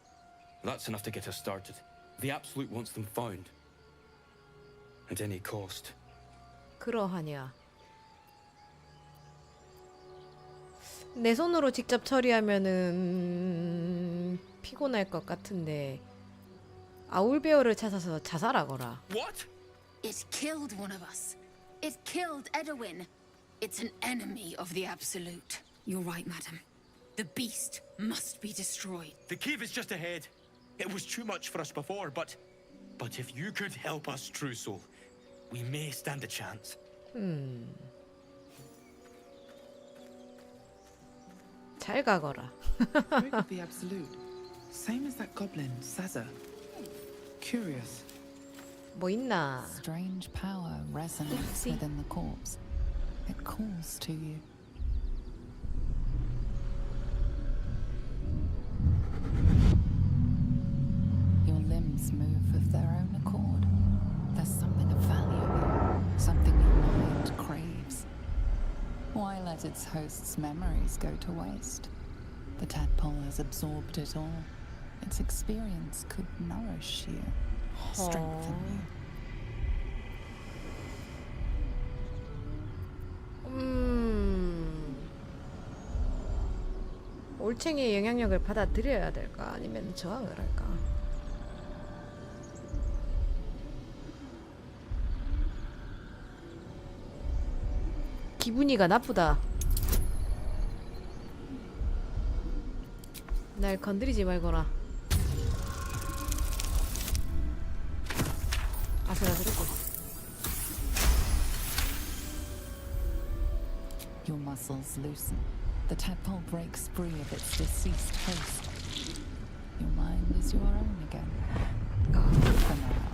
That's enough to get us started. The Absolute wants them found. At any cost. 그러하냐. 내 손으로 직접 처리하면은 피곤할 것 같은데 아울베어를 찾아서 자살하거라. What? It killed one of us. It killed Edwin. It's an enemy of the Absolute. You're right, madam. The beast must be destroyed. The cave is just ahead. It was too much for us before, but if you could help us, true soul, we may stand a chance. 잘 가거라. Spoke of the Absolute. Same as that goblin, Saza. Curious. 뭐 있나? Strange power resonates within the corpse. It calls to you. Your limbs move of their own accord. There's something of value here, something your mind craves. Why let its host's memories go to waste? The tadpole has absorbed it all. Its experience could nourish you, strengthen you. 올챙이의 영향력을 받아들여야 될까? 아니면 저항을 할까? 기분이가 나쁘다. 날 건드리지 말거라. 아슬아슬했고. Your muscles loosen. The tadpole breaks free of its deceased host. Your mind is your own again. For now.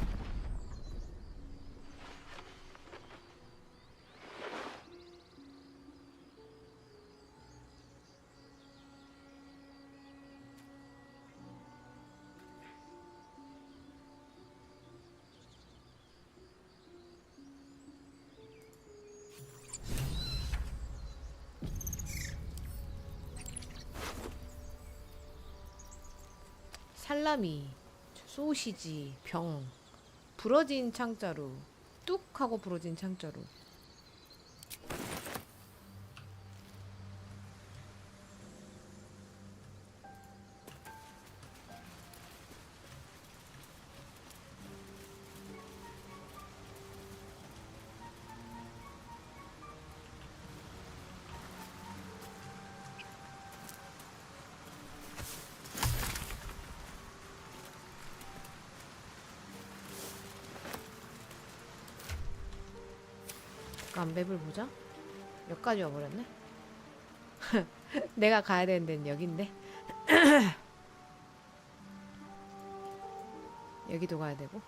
살라미, 소시지, 병, 부러진 창자루, 뚝 하고 부러진 창자루. 잠깐 맵을 보자. 여기까지 와버렸네. 내가 가야 되는 데는 여긴데. 여기도 가야 되고.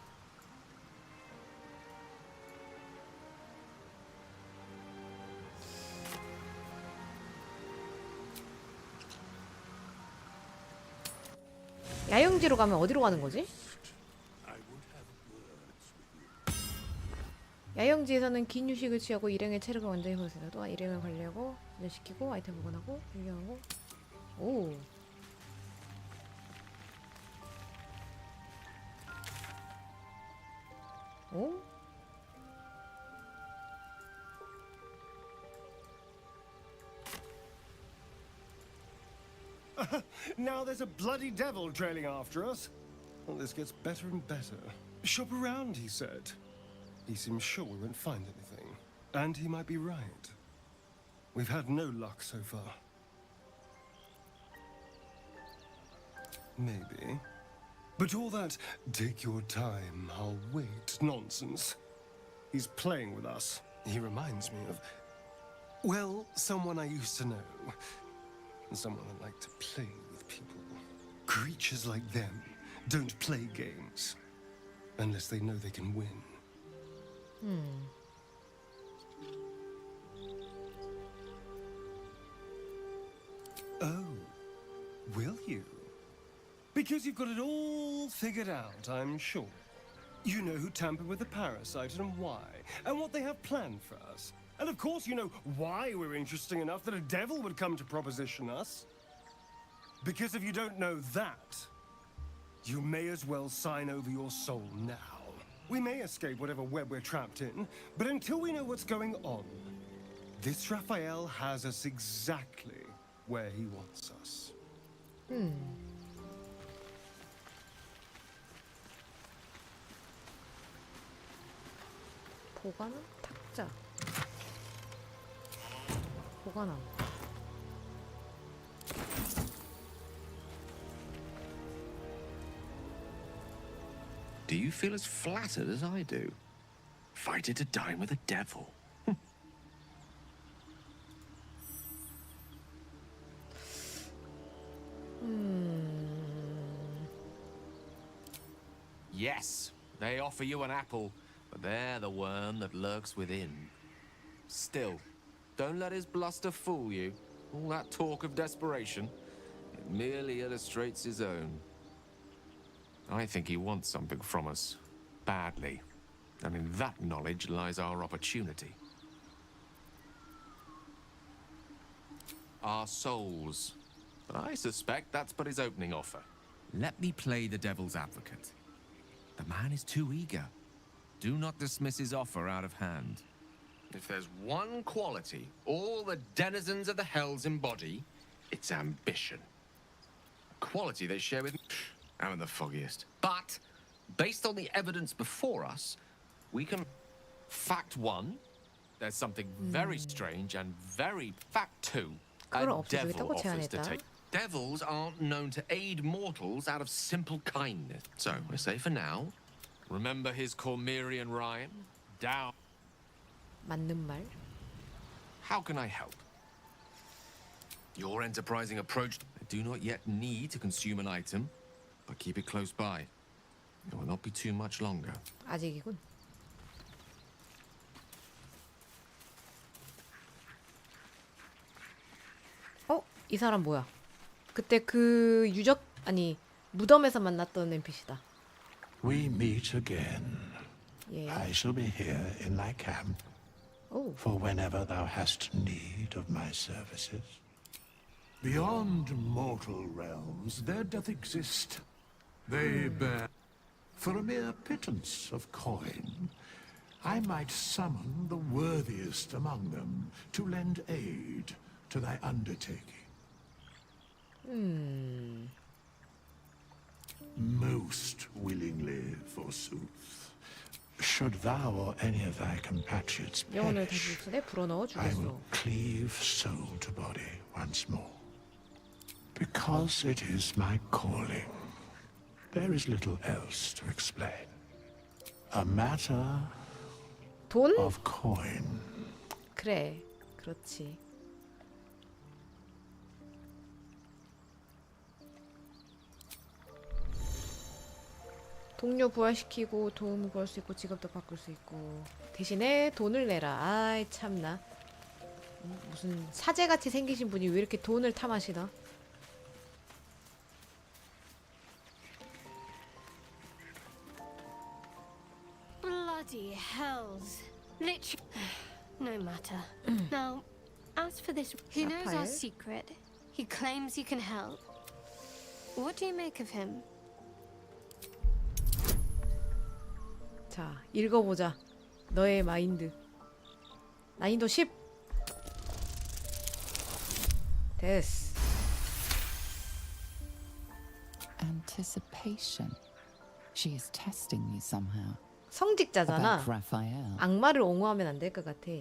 야영지로 가면 어디로 가는 거지? 야영지에서는 긴 휴식을 취하고 일행의 체력을 완전히 회복해서 또한 일행을 관리하고 진전시키고 아이템 보관하고 변경하고. 오. 오? Now there's a bloody devil trailing after us. Well, this gets better and better. Shop around, he said. He seems sure we won't find anything. And he might be right. We've had no luck so far. Maybe. But all that, take your time, I'll wait nonsense. He's playing with us. He reminds me of, well, someone I used to know. Someone that liked to play with people. Creatures like them don't play games unless they know they can win. Oh, will you? Because you've got it all figured out, I'm sure. You know who tampered with the parasite and why, and what they have planned for us. And of course you know why we're interesting enough that a devil would come to proposition us. Because if you don't know that, you may as well sign over your soul now. We may escape whatever web we're trapped in, but until we know what's going on, this Raphael has us exactly where he wants us. 보관함? 탁자. 보관함. Do you feel as flattered as I do? Fighting to dine with a devil. Yes, they offer you an apple, but they're the worm that lurks within. Still, don't let his bluster fool you. All that talk of desperation, it merely illustrates his own. I think he wants something from us, badly. And in that knowledge lies our opportunity. Our souls. But I suspect that's but his opening offer. Let me play the devil's advocate. The man is too eager. Do not dismiss his offer out of hand. If there's one quality all the denizens of the hells embody, it's ambition. A quality they share with me. I'm the foggiest. But, based on the evidence before us, we can... Fact one, there's something very strange and very... Fact two, a devil offers to take... Devils aren't known to aid mortals out of simple kindness. So, I say for now, remember his Cormyrean rhyme? Down. 맞는 말. How can I help? Your enterprising approach... I do not yet need to consume an item, but keep it close by. It will not be too much longer. 아직이군. 이 사람 뭐야? 그때 그 유적 아니 무덤에서 만났던 NPC다. We meet again. Yeah. I shall be here in thy camp. Oh. For whenever thou hast need of my services. Beyond mortal realms there doth exist. They bear for a mere pittance of coin. I might summon the worthiest among them to lend aid to thy undertaking. Most willingly, forsooth. Should thou or any of thy compatriots 영혼을 perish, 다시 손에 불어넣어 I 주겠소. will cleave soul to body once more. Because it is my calling. There is little else to explain. A matter 돈? of coin. 그래, 그렇지. 동료 부활시키고 도움을 구할 수 있고 직업도 바꿀 수 있고 대신에 돈을 내라. 아이 참나. 무슨 사제같이 생기신 분이 왜 이렇게 돈을 탐하시나? Bloody hells. Literally. No matter. Now, as for this, he knows our secret. He claims he can help. What do you make of him? 자, 읽어보자. 너의 마인드. 난이도 10. 됐어. Anticipation. She is testing me somehow. 성직자잖아. About Raphael. 악마를 옹호하면 안 될 것 같아.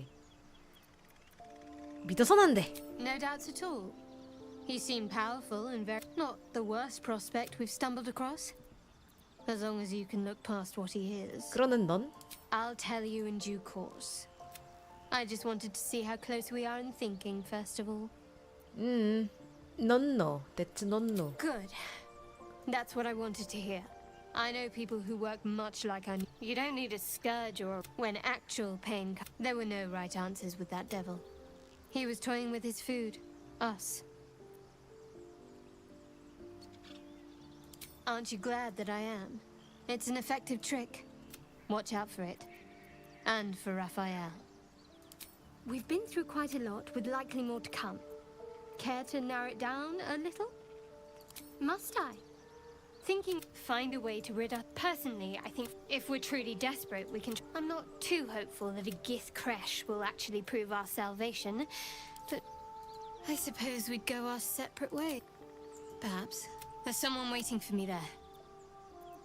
믿어선 안 돼. No doubts at all. He seemed powerful and very not the worst prospect we've stumbled across. As long as you can look past what he is. 그러는 넌? I'll tell you in due course. I just wanted to see how close we are in thinking, first of all. No. That's no. Good. That's what I wanted to hear. I know people who work much like I. You don't need a scourge or when actual pain comes. There were no right answers with that devil. He was toying with his food. Us. Aren't you glad that I am? It's an effective trick. Watch out for it. And for Raphael. We've been through quite a lot, with likely more to come. Care to narrow it down a little? Must I? Thinking, find a way to rid us. Personally, I think if we're truly desperate, we can. I'm not too hopeful that a Gith crash will actually prove our salvation, but I suppose we'd go our separate ways. Perhaps. There's someone waiting for me there.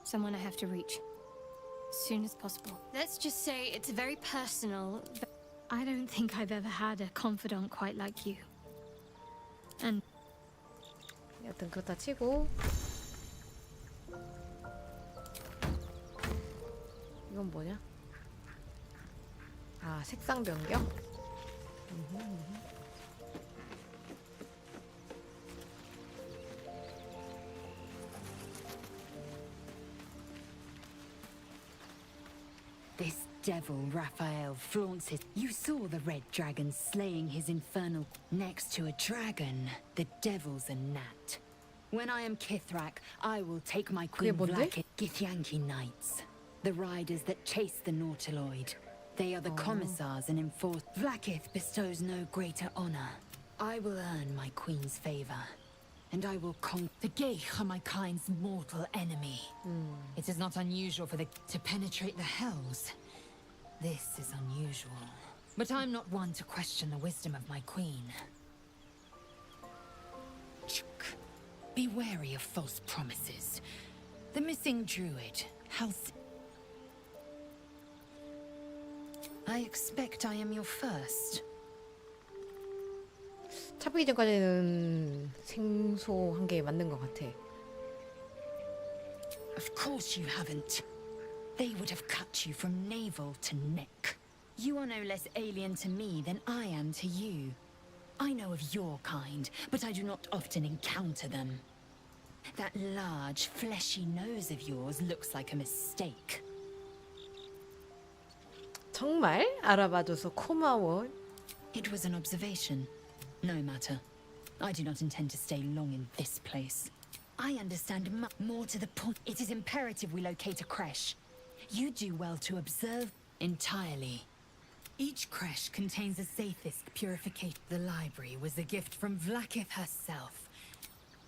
Someone I have to reach. As soon as possible. Let's just say it's very personal. I don't think I've ever had a confidant quite like you. And 여튼 그렇다 치고 이건 뭐냐? 아, 색상 변경? This devil Raphael flaunts his. You saw the red dragon slaying his infernal. Next to a dragon, the devil's a gnat. When I am Kithrak, I will take my queen Vlakith. Githyanki knights, the riders that chase the Nautiloid. They are the commissars and enforce. Vlakith bestows no greater honor. I will earn my queen's favor. And I will the Geich are my kind's mortal enemy. It is not unusual for to penetrate the hells. This is unusual. But I'm not one to question the wisdom of my queen. Be wary of false promises. The missing druid, I expect I am your first. 잡히기 전까지는 생소한 게 맞는 것 같아. Of course you haven't. They would have cut you from navel to neck. You are no less alien to me than I am to you. I know of your kind, but I do not often encounter them. That large, fleshy nose of yours looks like a mistake. 정말 알아봐줘서 고마워. It was an observation. No matter. I do not intend to stay long in this place. I understand more to the point. It is imperative we locate a creche. You do well to observe entirely. Each creche contains a Zaithist purification. The library was a gift from Vlakith herself.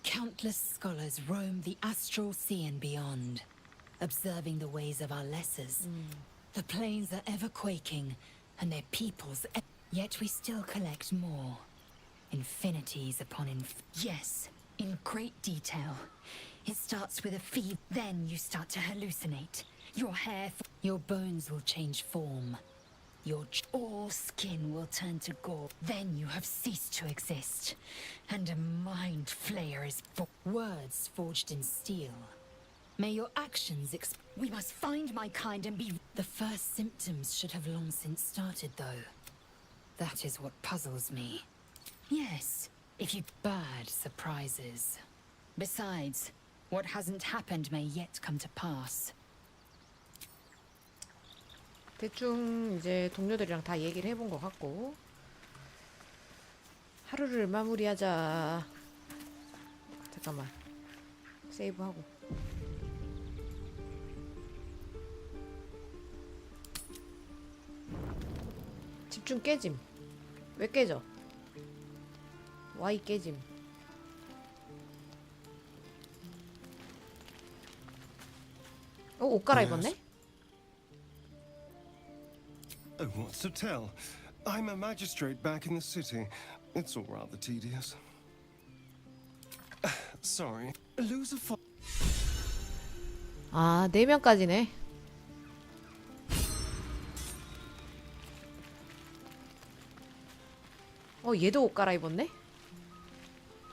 Countless scholars roam the astral sea and beyond, observing the ways of our lessers. The planes are ever quaking, and their peoples. Yet we still collect more. Infinities upon yes, in great detail. It starts with a fever, then you start to hallucinate. Your hair, your bones will change form. Your all skin will turn to gore. Then you have ceased to exist. And a mind flayer is words forged in steel. May your actions we must find my kind and be. The first symptoms should have long since started, though. That is what puzzles me. Yes, if you bird surprises. Besides, what hasn't happened may yet come to pass. 대충 이제 동료들이랑 다 얘기를 해본 것 같고 하루를 마무리하자. 잠깐만 세이브하고 집중 깨짐. 왜 깨져? Y 깨짐. 옷 갈아입었네? Oh, what's to tell? I'm a magistrate back in the city. It's all rather tedious. Sorry. Lose a fo- 아, 4명까지네. 얘도 옷 갈아입었네?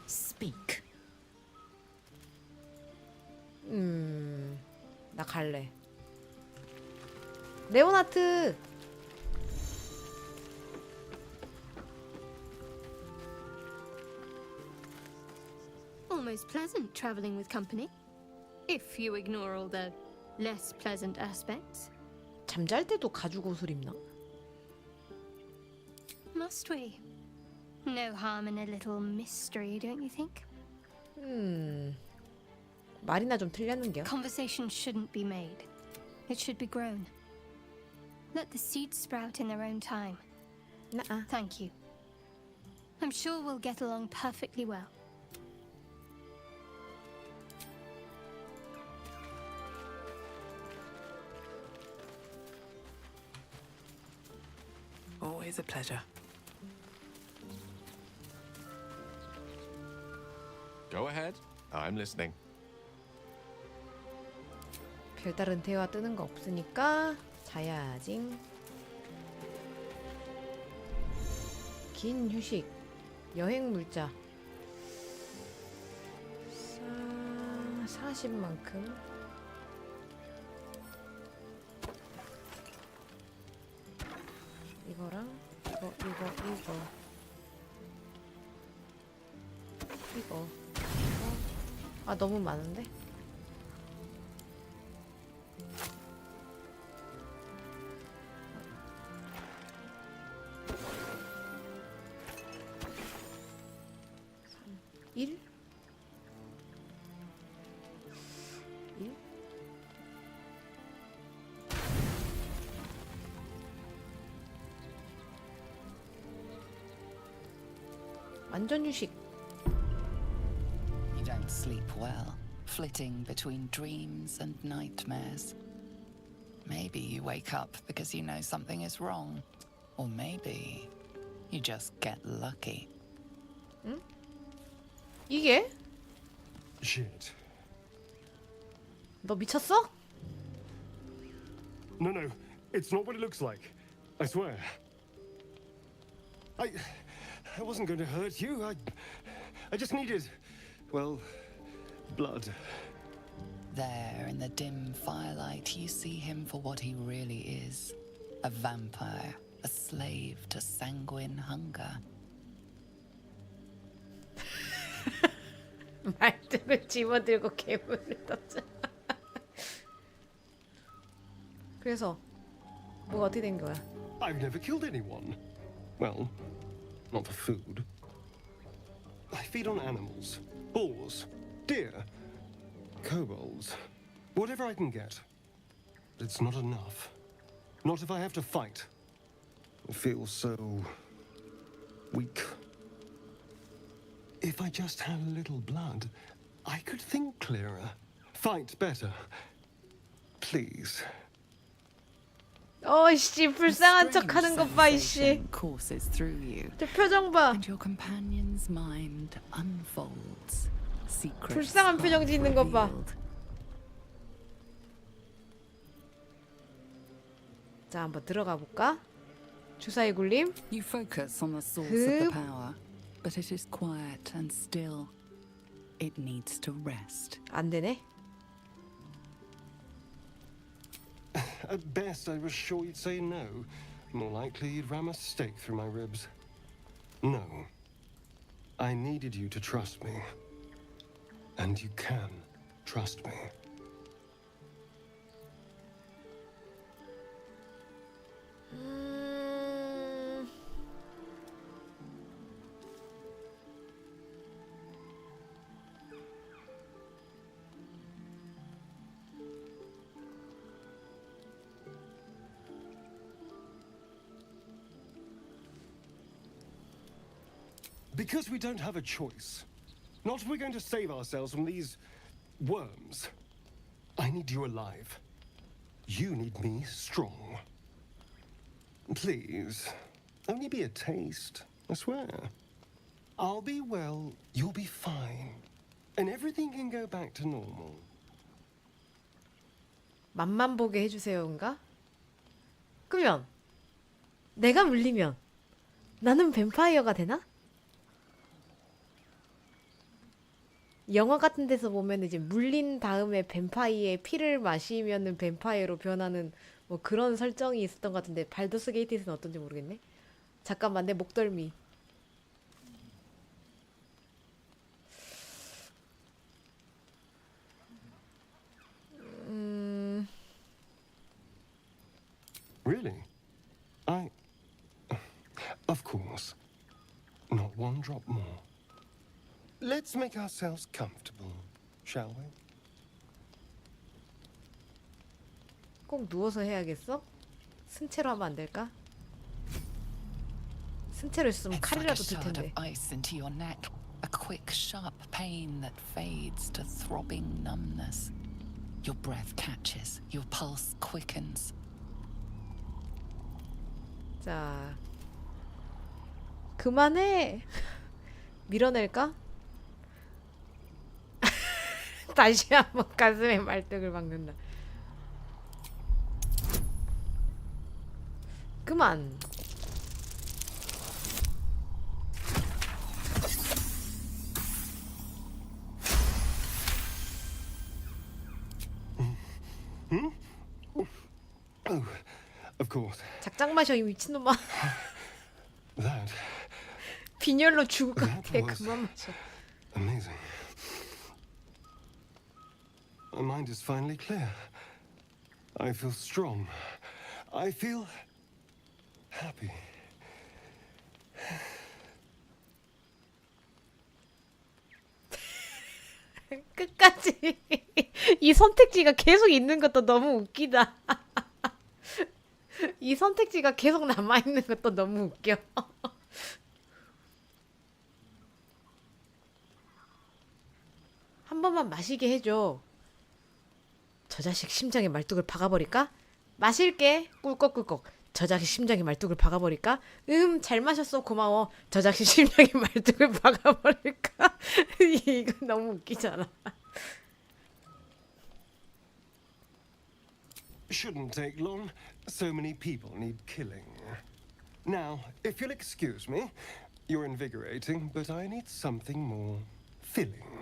Speak. 나 갈래. 레오나트! Almost pleasant traveling with company. If you ignore all the less pleasant aspects. 잠잘 때도 가죽 옷을 입나? Must we? No harm in a little mystery, don't you think? 말이나 좀 틀렸는겨. Conversation shouldn't be made. It should be grown. Let the seeds sprout in their own time. nuh-uh. Thank you. I'm sure we'll get along perfectly well. Always a pleasure. Go ahead. I'm listening. 별다른 대화 뜨는 거 없으니까 자야지. 긴 휴식, 여행 물자 40만큼. 이거랑 이거. 아, 너무 많은데? 일? 완전 휴식. You don't sleep well, flitting between dreams and nightmares. Maybe you wake up because you know something is wrong. Or maybe you just get lucky. 응? 이게? Shit. 너 미쳤어? No, it's not what it looks like. I swear. I wasn't going to hurt you. I just needed, well, blood. There, in the dim firelight, you see him for what he really is. A vampire, a slave to sanguine hunger. 말들을 집어들고 괴물을 떴잖아. 그래서 뭐가 어떻게 된 거야? I've never killed anyone. Well, not for food. I feed on animals. Boars, deer, kobolds, whatever I can get. But it's not enough. Not if I have to fight. I feel so weak. If I just had a little blood, I could think clearer, fight better. Please. 씨, 불쌍한 척하는 것 봐, 이씨. Courses through you. 저 표정 봐. And your companion's mind unfolds. Secrets 불쌍한 표정 짓는 것 봐. 자, 한번 들어가 볼까? 주사위 굴림. You focus on the source of the power, but it is quiet and still. It needs to rest. 안 되네. At best, I was sure you'd say no. More likely you'd ram a stake through my ribs. No. I needed you to trust me. And you can trust me. Because we don't have a choice. Not if we're going to save ourselves from these worms. I need you alive. You need me strong. Please, only be a taste, I swear. I'll be well, you'll be fine. And everything can go back to normal. 맛만 보게 해주세요인가? 그러면 내가 물리면 나는 뱀파이어가 되나? 영화 같은 데서 보면 이제 물린 다음에 뱀파이어의 피를 마시면은 뱀파이어로 변하는 뭐 그런 설정이 있었던 것 같은데 발더스 게이트에서는 어떤지 모르겠네. 잠깐만 내 목덜미. Really? Of course. Not one drop more. Let's make ourselves comfortable, shall we? 꼭 누워서 해야겠어? 승채로 하면 안 될까? 승채로 있으면 칼이라도 들 텐데. Ice into your neck, a quick, sharp pain that fades to throbbing numbness. Your breath catches, your pulse quickens. 자, 그만해. 밀어낼까? 다시 한번 가슴에 말뚝을 박는다. 그만. Oh, of course. 작작 마셔 이 미친놈아. That. 빈혈로 죽을 것 같아. 그만 마셔. Amazing. My mind is finally clear. I feel strong. I feel happy. 끝까지 이 선택지가 계속 있는 것도 너무 웃기다. 이 선택지가 계속 남아있는 것도 너무 웃겨. 한 번만 마시게 해줘. 저 자식 심장에 말뚝을 박아버릴까? 마실게. 꿀꺽꿀꺽. 저 자식 심장에 말뚝을 박아버릴까? 잘 마셨어. 고마워. 저 자식 심장에 말뚝을 박아버릴까? 이거 너무 웃기잖아. Shouldn't take long. So many people need killing. Now, if you'll excuse me, you're invigorating, but I need something more filling.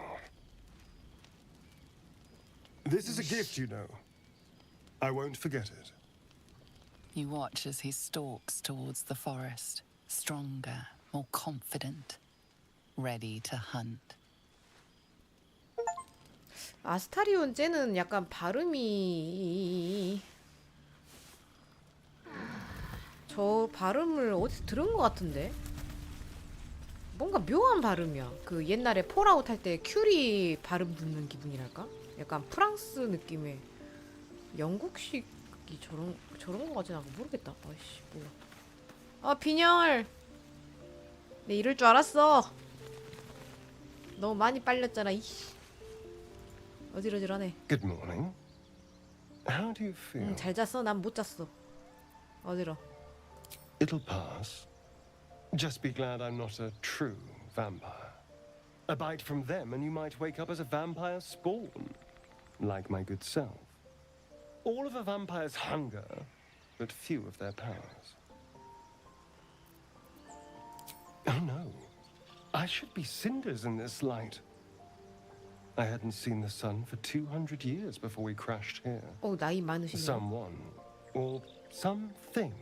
This is a gift, you know. I won't forget it. You watch as he stalks towards the forest, stronger, more confident, ready to hunt. 아스타리온 쟤는 약간 발음이 저 발음을 어디서 들은 것 같은데? 뭔가 묘한 발음이야. 그 옛날에 폴아웃 할 때 큐리 발음 듣는 기분이랄까? 약간 프랑스 느낌의 영국식이 저런 거 같진 않고 모르겠다. 아이씨 몰라. 아 빈혈. 내 이럴 줄 알았어. 너무 많이 빨렸잖아. 이씨. 어지러지러네. Good morning. How do you feel? 잘 잤어? 난 못 잤어. 어지러. It'll pass. Just be glad I'm not a true vampire. A bite from them and you might wake up as a vampire spawn. Like my good self. All of a vampire's hunger, but few of their powers. Oh no. I should be cinders in this light. I hadn't seen the sun for 200 years before we crashed here. 나이 많으시네. Someone, or something,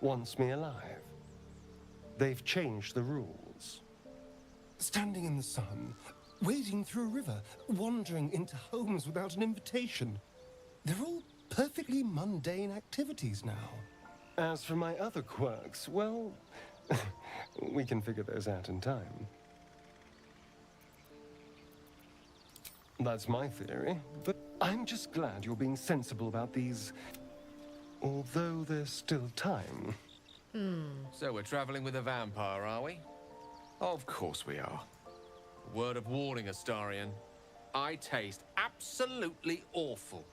wants me alive. They've changed the rules. Standing in the sun, wading through a river, wandering into homes without an invitation. They're all perfectly mundane activities now. As for my other quirks, well, we can figure those out in time. That's my theory, but I'm just glad you're being sensible about these, although there's still time. So we're traveling with a vampire, are we? Of course we are. Word of warning, Astarion. I taste absolutely awful.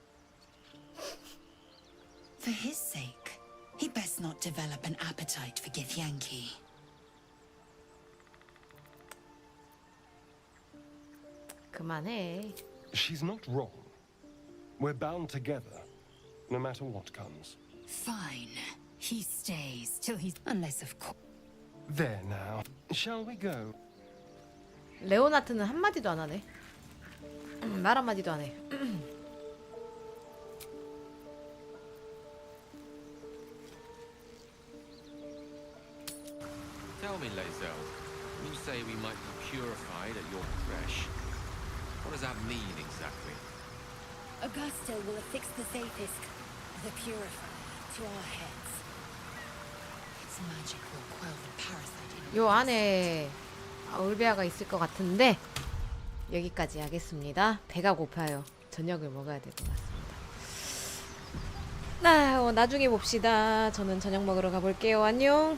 For his sake, he best not develop an appetite for Githyanki. 그만해. She's not wrong. We're bound together, no matter what comes. Fine. He stays till he's... Unless, of course... There now. Shall we go? 레오나트는 한마디도 안 하네. 말 한마디도 안 해. Tell me, Lae'zel, when you say we might be purified at your creche, what does that mean exactly? Augusta will affix the Zaphisk, the purifier, to our heads. Its magic will quell the parasite. 요 안에 울베아가 있을 것 같은데 여기까지 하겠습니다. 배가 고파요. 저녁을 먹어야 될 것 같습니다. 나중에 봅시다. 저는 저녁 먹으러 가볼게요. 안녕.